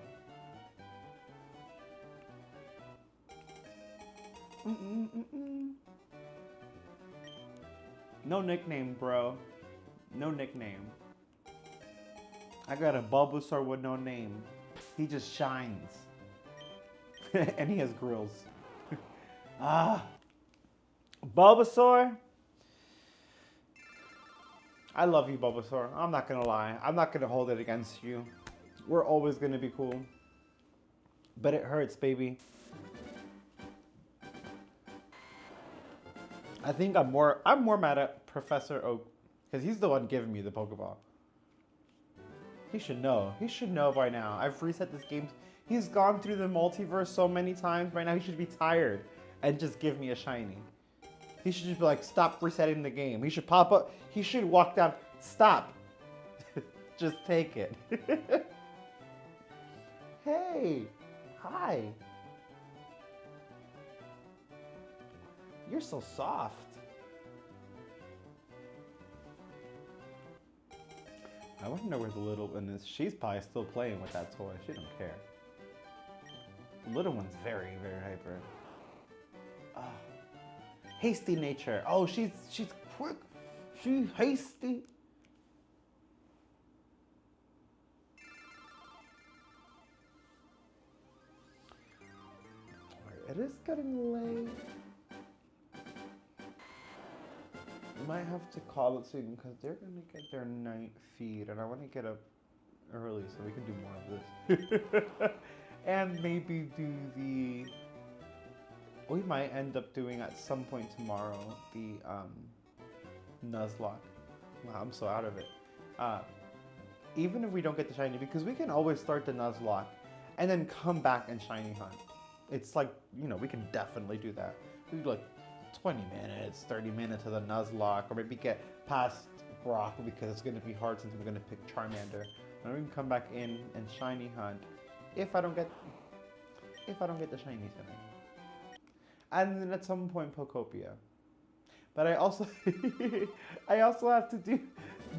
No nickname, bro. No nickname. I got a Bulbasaur with no name. He just shines. And he has grills. Bulbasaur. I love you, Bulbasaur. I'm not gonna lie. I'm not gonna hold it against you. We're always gonna be cool. But it hurts, baby. I think I'm more mad at Professor Oak because he's the one giving me the Pokeball. He should know. He should know by now. I've reset this game. He's gone through the multiverse so many times. Right now, he should be tired and just give me a shiny. He should just be like, stop resetting the game. He should pop up. He should walk down. Stop. Just take it. Hey. Hi. You're so soft. I want to know where the little one is. She's probably still playing with that toy. She don't care. The little one's very, very hyper. Oh. Hasty nature. Oh, she's quick. She's hasty. It is getting late. We might have to call it soon because they're gonna get their night feed, and I want to get up early so we can do more of this. And maybe do the. We might end up doing at some point tomorrow the Nuzlocke. Wow, I'm so out of it. Even if we don't get the shiny, because we can always start the Nuzlocke and then come back and shiny hunt. It's like, you know, we can definitely do that. We do like 20 minutes, 30 minutes of the Nuzlocke, or maybe get past Brock because it's going to be hard since we're going to pick Charmander. And we can come back in and shiny hunt if I don't get the shiny tonight. And then at some point Pokopia. But I also I also have to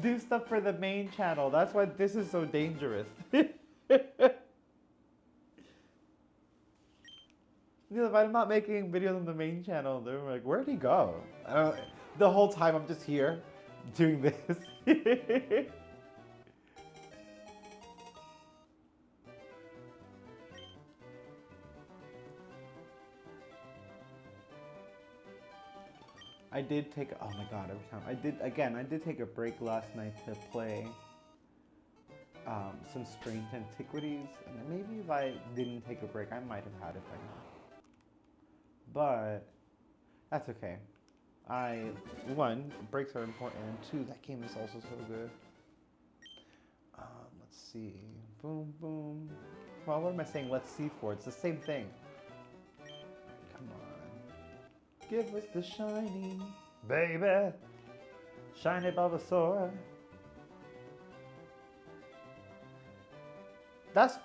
do stuff for the main channel. That's why this is so dangerous. Because if I'm not making videos on the main channel, they're like, where'd he go? The whole time I'm just here doing this. I did take, oh my god, every time. I did take a break last night to play some Strange Antiquities. And maybe if I didn't take a break, I might have had it by now. But that's okay. One, breaks are important, and two, that game is also so good. Let's see. Boom, boom. Well, what am I saying? Let's see for? It's the same thing. Come on. Give us the shiny, baby. Shiny Bulbasaur. That's...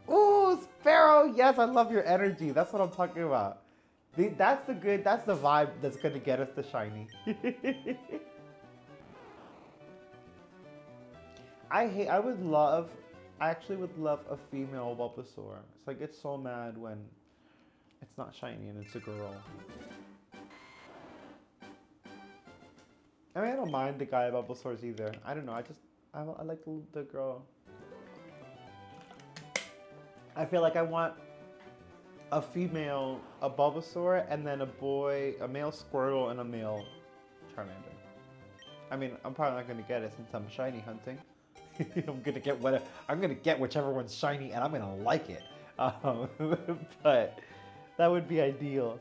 Ooh, Sparrow! Yes, I love your energy. That's what I'm talking about. That's the vibe that's gonna get us the shiny. I actually would love a female Bulbasaur. It's like, it's so mad when it's not shiny and it's a girl. I mean, I don't mind the guy Bulbasaurs either. I don't know, I like the girl. I feel like I want a female, a Bulbasaur, and then a male Squirtle and a male Charmander. I mean, I'm probably not gonna get it since I'm shiny hunting. I'm gonna get whichever one's shiny, and I'm gonna like it. But that would be ideal.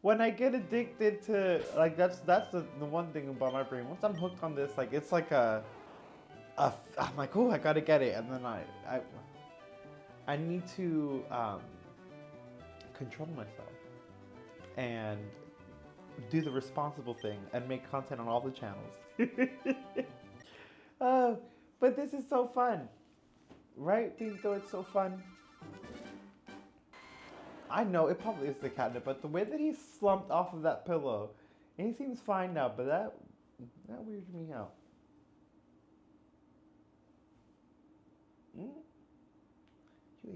When I get addicted to, like, that's the one thing about my brain. Once I'm hooked on this, like, it's like I'm like, oh, I gotta get it, and then I need to control myself and do the responsible thing and make content on all the channels. But this is so fun, right, Pinto? It's so fun. I know, it probably is the catnip, but the way that he slumped off of that pillow, and he seems fine now, but that weirds me out. You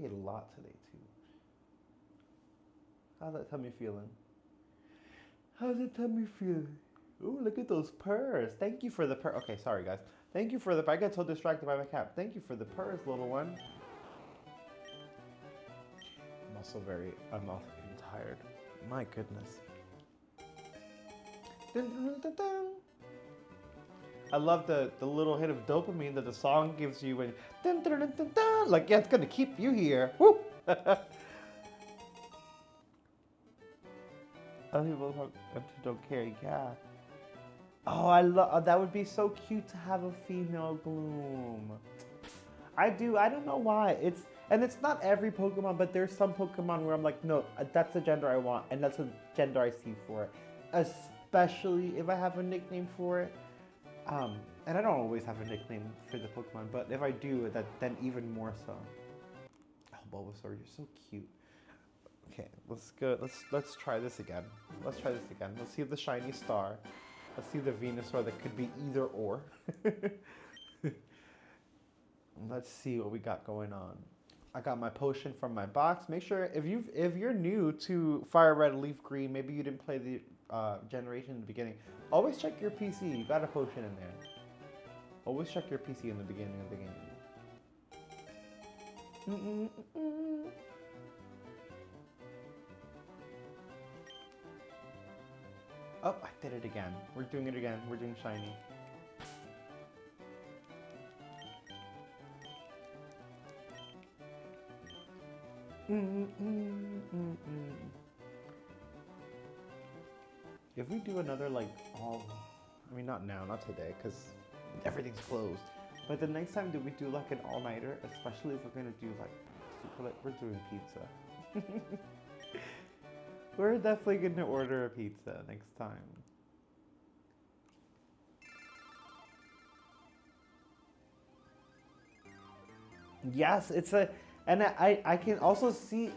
ate a lot today, too. How's that tummy feeling? How's that tummy feeling? Ooh, look at those purrs. Thank you for the purr. Okay, sorry, guys. Thank you for the purr. I got so distracted by my cat. Thank you for the purrs, little one. I'm also getting tired. My goodness. Dun, dun, dun, dun. I love the little hit of dopamine that the song gives you when dun, dun, dun, dun, dun. Like, yeah, it's gonna keep you here. Woo! Other people don't care, yeah. Oh, I love that. Would be so cute to have a female Gloom. I do. I don't know why. It's not every Pokemon, but there's some Pokemon where I'm like, no, that's the gender I want, and that's the gender I see for it. Especially if I have a nickname for it. And I don't always have a nickname for the Pokemon, but if I do, then even more so. Oh, Bulbasaur, you're so cute. Okay, let's go. Let's try this again. Let's try this again. Let's see the shiny star. Let's see the Venusaur that could be either or. Let's see what we got going on. I got my potion from my box. Make sure if you're new to Fire Red, Leaf Green, maybe you didn't play the generation in the beginning. Always check your PC. You got a potion in there. Always check your PC in the beginning of the game. Oh, I did it again. We're doing it again. We're doing shiny. If we do another I mean not now, not today, because everything's closed. But the next time that we do like an all-nighter, especially if we're gonna do we're doing pizza. We're definitely gonna order a pizza next time. Yes, and I can also see,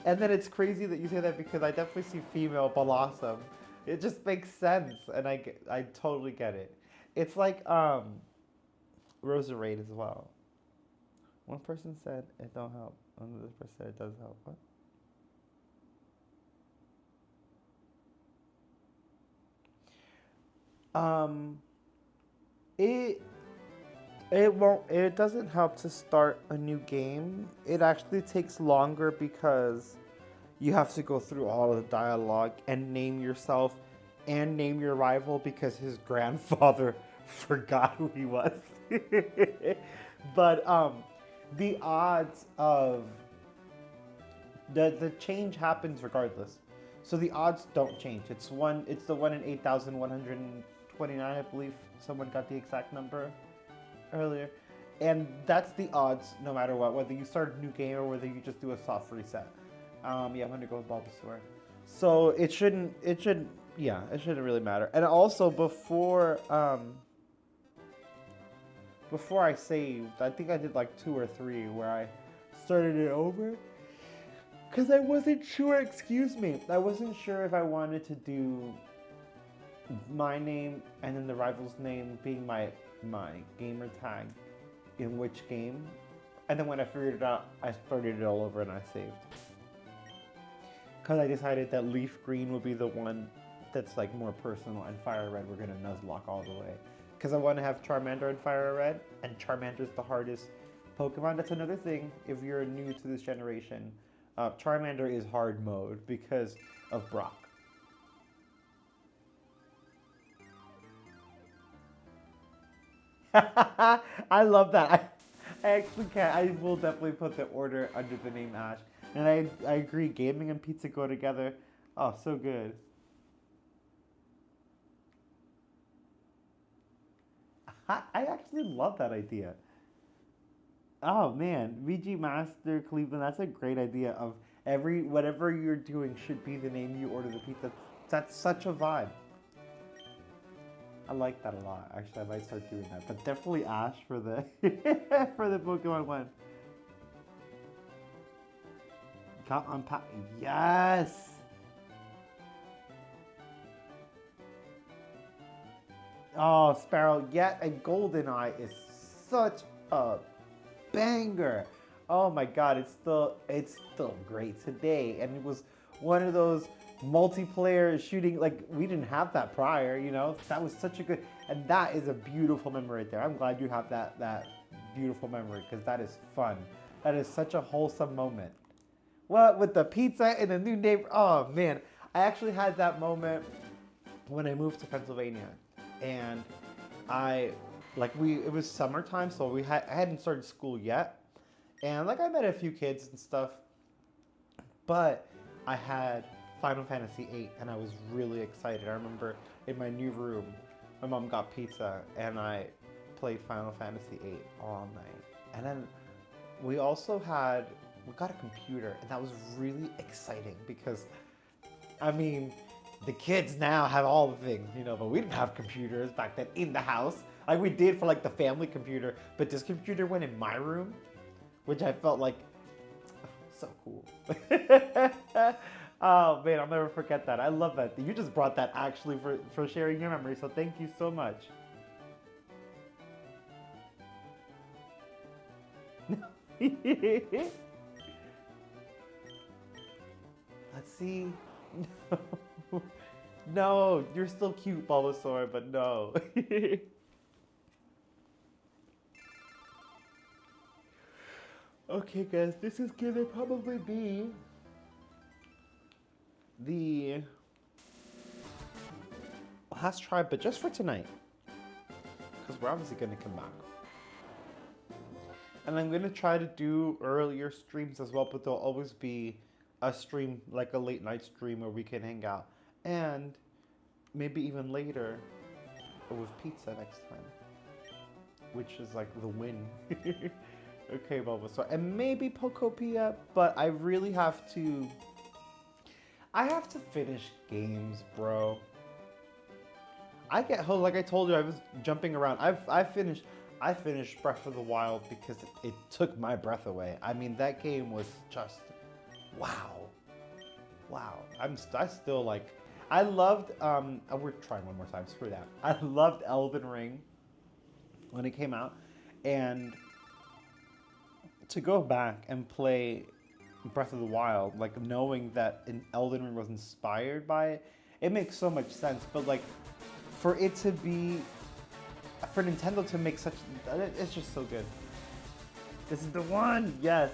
and then it's crazy that you say that because I definitely see female Blossom. It just makes sense, and I totally get it. It's like Roserade as well. One person said it don't help. Another person said it does help. What? It it doesn't help to start a new game. It actually takes longer because you have to go through all of the dialogue and name yourself and name your rival because his grandfather forgot who he was. But the odds of the change happens regardless. So the odds don't change. It's the 1 in 8,129, I believe. Someone got the exact number earlier. And that's the odds no matter what, whether you start a new game or whether you just do a soft reset. Yeah, I'm gonna go with Bulbasaur. So it shouldn't really matter. And also before I saved, I think I did like 2 or 3 where I started it over. Because I wasn't sure, I wasn't sure if I wanted to do my name and then the rival's name being my gamer tag in which game. And then when I figured it out, I started it all over and I saved. Because I decided that Leaf Green would be the one that's like more personal, and Fire Red we're gonna Nuzlocke all the way. Because I want to have Charmander in Fire Red, and Charmander's the hardest Pokemon. That's another thing if you're new to this generation. Charmander is hard mode because of Brock. I love that. I actually can't. I will definitely put the order under the name Ash. And I agree, gaming and pizza go together. Oh, so good. I actually love that idea. Oh man, VG Master Cleveland, that's a great idea of whatever you're doing should be the name you order the pizza. That's such a vibe. I like that a lot. Actually, I might start doing that. But definitely Ash for the for the Pokemon one. Count on yes. Oh, Sparrow, yet a GoldenEye is such a banger. Oh my god, it's still great today. And it was one of those multiplayer shooting, like we didn't have that prior, you know? That was such a good, and that is a beautiful memory right there. I'm glad you have that beautiful memory because that is fun. That is such a wholesome moment. What with the pizza and the new neighbor, oh man. I actually had that moment when I moved to Pennsylvania. And it was summertime, so I hadn't started school yet. And like I met a few kids and stuff, but I had Final Fantasy VIII and I was really excited. I remember in my new room, my mom got pizza and I played Final Fantasy VIII all night. And then we got a computer, and that was really exciting because, I mean, the kids now have all the things, you know, but we didn't have computers back then in the house. Like we did for like the family computer, but this computer went in my room, which I felt like so cool. Oh man, I'll never forget that. I love that. You just brought that actually for sharing your memory, so thank you so much. Let's see. No. No, you're still cute, Bulbasaur, but no. Okay, guys, this is gonna probably be the last try, but just for tonight, because we're obviously gonna come back. And I'm gonna try to do earlier streams as well, but there'll always be a stream, like a late night stream where we can hang out. And maybe even later with pizza next time, which is like the win. Okay, Bulbasaur. And maybe Pokopia, but I really have to... I have to finish games, bro. I get home, like I told you, I was jumping around. I finished Breath of the Wild because it took my breath away. I mean, that game was just, wow. Wow. I still like, I loved, we're trying one more time, screw that. I loved Elden Ring when it came out, and to go back and play Breath of the Wild, like knowing that Elden Ring was inspired by it, it makes so much sense. But like, for it to be, for Nintendo to make such, it's just so good. This is the one, yes.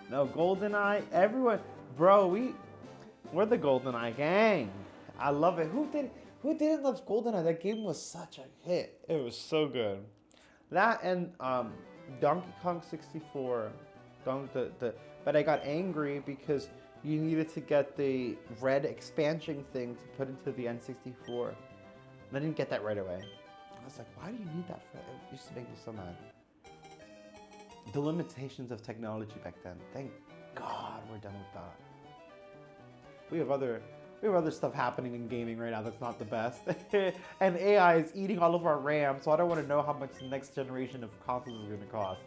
No, GoldenEye, everyone, bro, we're the GoldenEye gang. I love it. Who didn't love GoldenEye? That game was such a hit. It was so good. That and Donkey Kong 64. But I got angry because you needed to get the red expansion thing to put into the N64. And I didn't get that right away. I was like, why do you need that for? It used to make me so mad. The limitations of technology back then. Thank God we're done with that. We have other stuff happening in gaming right now that's not the best. And AI is eating all of our RAM, so I don't want to know how much the next generation of consoles is going to cost.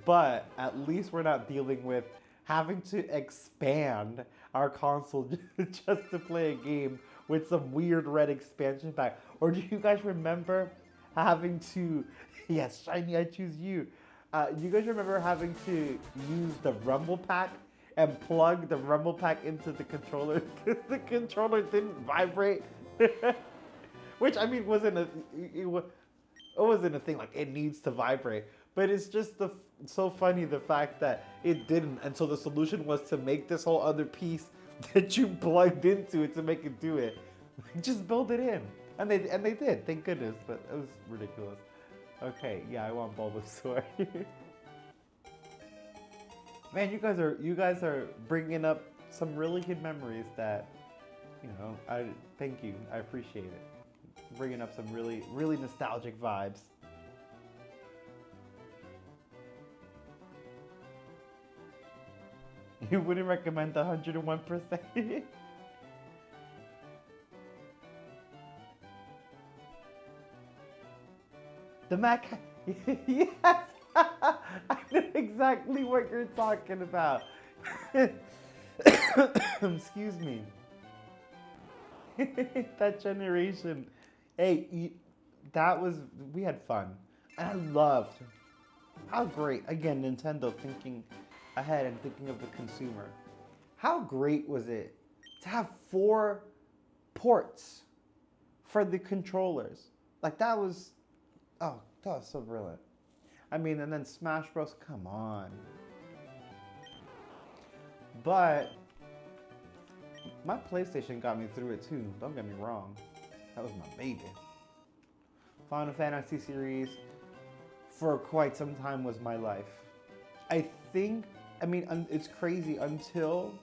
But at least we're not dealing with having to expand our console just to play a game with some weird red expansion pack. Or do you guys remember having to, yes, Shiny, I choose you. Do you guys remember having to use the Rumble Pack and plug the Rumble Pack into the controller because the controller didn't vibrate? Which, I mean, it wasn't a thing like it needs to vibrate. But it's just so funny the fact that it didn't. And so the solution was to make this whole other piece that you plugged into it to make it do it. Just build it in. And they did, thank goodness, but it was ridiculous. Okay, yeah, I want Bulbasaur. Man, you guys are bringing up some really good memories that, you know, thank you. I appreciate it. Bringing up some really, really nostalgic vibes. You wouldn't recommend the 101%? The Mac, yes, I know exactly what you're talking about. Excuse me. That generation, hey, we had fun. And I loved how great, again, Nintendo thinking ahead and thinking of the consumer. How great was it to have 4 ports for the controllers? Like that was so brilliant. I mean, and then Smash Bros, come on. But my PlayStation got me through it too, don't get me wrong. That was my baby. Final Fantasy series for quite some time was my life. I mean, it's crazy until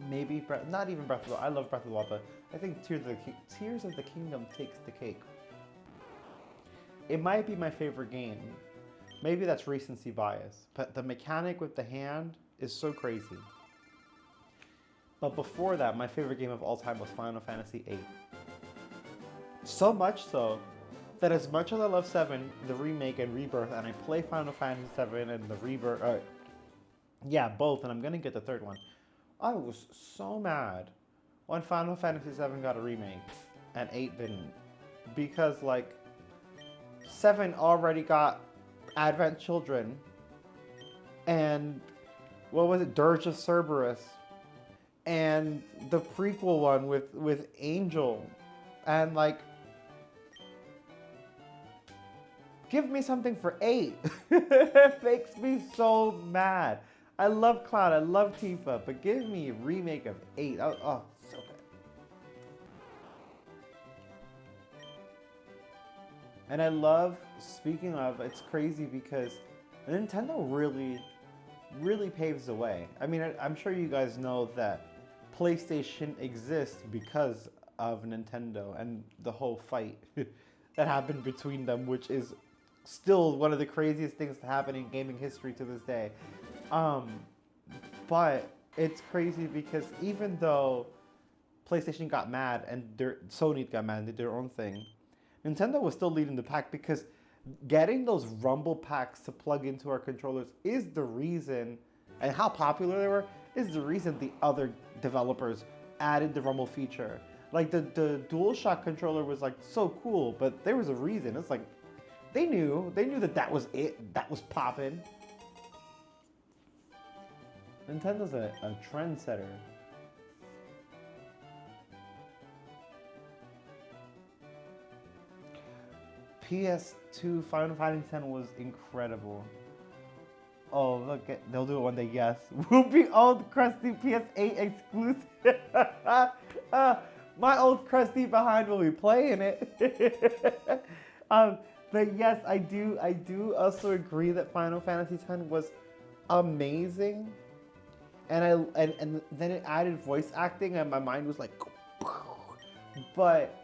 maybe not even Breath of the Wild. I love Breath of the Wild, but I think Tears of the Kingdom takes the cake. It might be my favorite game. Maybe that's recency bias, but the mechanic with the hand is so crazy. But before that, my favorite game of all time was Final Fantasy VIII. So much so that as much as I love 7, the remake and Rebirth, and I play Final Fantasy 7 and the Rebirth, yeah, both, and I'm gonna get the third one. I was so mad when Final Fantasy 7 got a remake and 8 didn't. Because, like, 7 already got Advent Children and, what was it, Dirge of Cerberus, and the prequel one with Angel, and, like, give me something for 8. It makes me so mad. I love Cloud, I love Tifa, but give me a remake of 8. Oh, so good. And I love, speaking of, it's crazy because Nintendo really paves the way. I mean, I'm sure you guys know that PlayStation exists because of Nintendo and the whole fight that happened between them, which is still one of the craziest things to happen in gaming history to this day. But it's crazy because even though PlayStation got mad and Sony got mad and did their own thing, Nintendo was still leading the pack because getting those Rumble packs to plug into our controllers is the reason, and how popular they were, is the reason the other developers added the Rumble feature. Like the DualShock controller was like so cool, but there was a reason. It's like they knew that was it, that was popping. Nintendo's a trendsetter. PS2 Final Fantasy X was incredible. Oh, look, they'll do it one day, yes. We'll be old, crusty PS8 exclusive. My old crusty behind will be playing it. But yes, I do also agree that Final Fantasy X was amazing. And then it added voice acting and my mind was like, but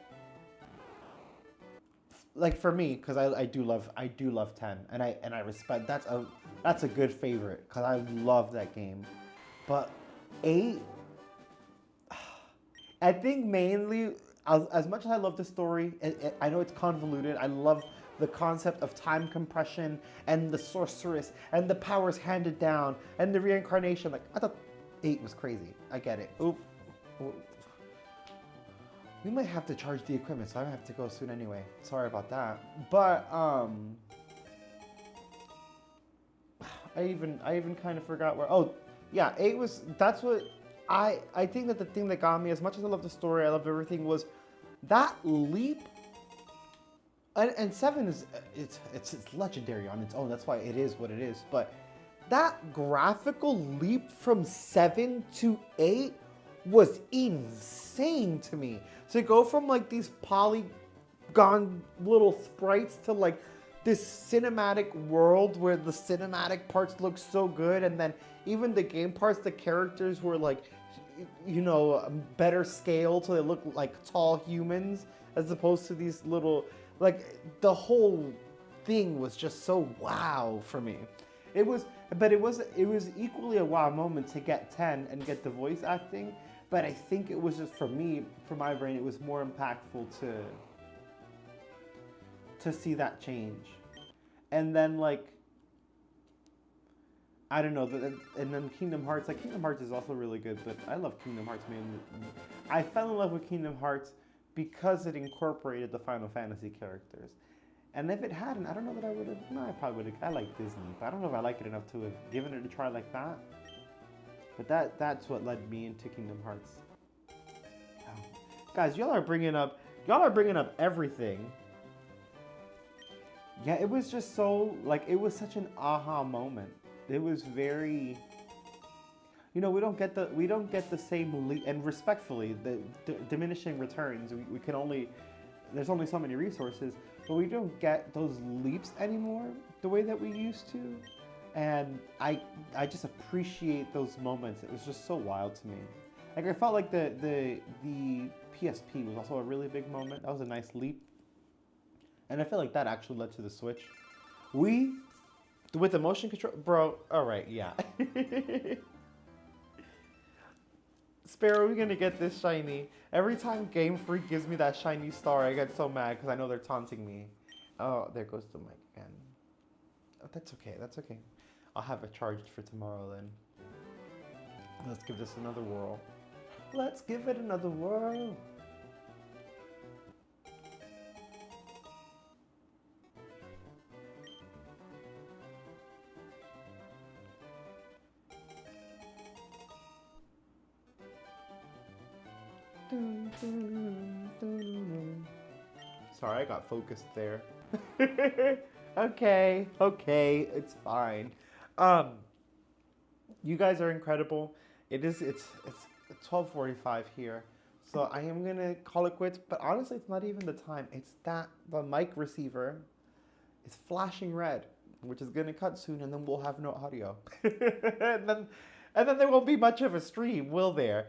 like for me, because I do love 10, and I respect, that's a good favorite because I love that game. But 8, I think mainly as much as I love the story, I know it's convoluted. I love the concept of time compression and the sorceress and the powers handed down and the reincarnation. Like, I thought 8 was crazy. I get it. Oop. We might have to charge the equipment, so I have to go soon anyway. Sorry about that. But I even kind of forgot where. Oh, yeah, 8 was. That's what I think that the thing that got me, as much as I love the story, I love everything, was that leap. And 7 is it's legendary on its own. That's why it is what it is. But that graphical leap from 7 to 8 was insane to me. To go from like these polygon little sprites to like this cinematic world where the cinematic parts look so good, and then even the game parts, the characters were like, you know, better scaled, so they look like tall humans as opposed to these little, like, the whole thing was just so wow for me. It was equally a wow moment to get 10 and get the voice acting, but I think it was just, for me, for my brain, it was more impactful to see that change. And then, like, I don't know, and then Kingdom Hearts, like, Kingdom Hearts is also really good, but I love Kingdom Hearts mainly. I fell in love with Kingdom Hearts because it incorporated the Final Fantasy characters. And if it hadn't, I don't know that I would have, no, I probably would have, I like Disney, but I don't know if I like it enough to have given it a try like that. But that's what led me into Kingdom Hearts. Oh. Guys, y'all are bringing up everything. Yeah, it was just so, like, it was such an aha moment. It was very, you know, we don't get the same leap, and respectfully, the diminishing returns. We can only, there's only so many resources, but we don't get those leaps anymore the way that we used to. And I just appreciate those moments. It was just so wild to me. Like I felt like the PSP was also a really big moment. That was a nice leap. And I feel like that actually led to the Switch. With the motion control, bro, alright, yeah. Sparrow, we're gonna get this shiny. Every time Game Freak gives me that shiny star, I get so mad because I know they're taunting me. Oh, there goes the mic again. Oh, that's okay, that's okay. I'll have it charged for tomorrow then. Let's give this another whirl. Let's give it another whirl. Sorry, I got focused there. Okay, it's fine. You guys are incredible. It's 12:45 here. So I am gonna call it quits, but honestly it's not even the time. It's that the mic receiver is flashing red, which is gonna cut soon, and then we'll have no audio. and then there won't be much of a stream, will there?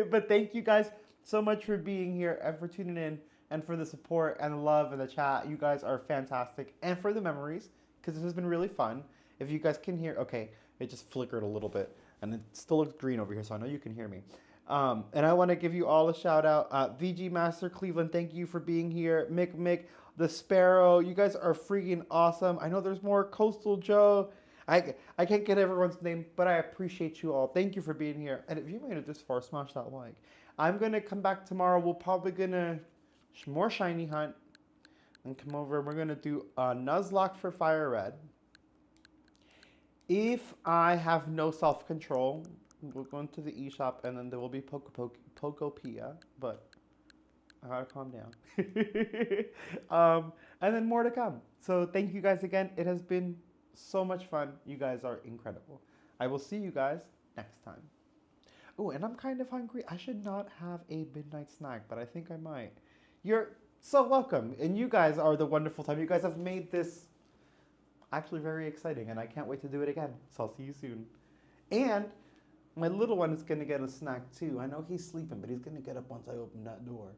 But thank you guys so much for being here and for tuning in and for the support and the love and the chat. You guys are fantastic. And for the memories, because this has been really fun. If you guys can hear, okay, it just flickered a little bit and it still looks green over here, so I know you can hear me. And I want to give you all a shout out. VG Master Cleveland, thank you for being here. Mick, the Sparrow, you guys are freaking awesome. I know there's more. Coastal Joe. I can't get everyone's name, but I appreciate you all. Thank you for being here. And if you made it this far, smash that like. I'm going to come back tomorrow. We're probably going to more shiny hunt and come over. We're going to do a Nuzlocke for Fire Red. If I have no self-control, we'll go into the eShop and then there will be Pokopia, but I gotta calm down. And then more to come. So thank you guys again. It has been so much fun. You guys are incredible. I will see you guys next time. Oh, and I'm kind of hungry. I should not have a midnight snack, but I think I might. You're so welcome. And you guys are the wonderful time. You guys have made this actually very exciting, and I can't wait to do it again. So I'll see you soon. And my little one is going to get a snack too. I know he's sleeping, but he's going to get up once I open that door.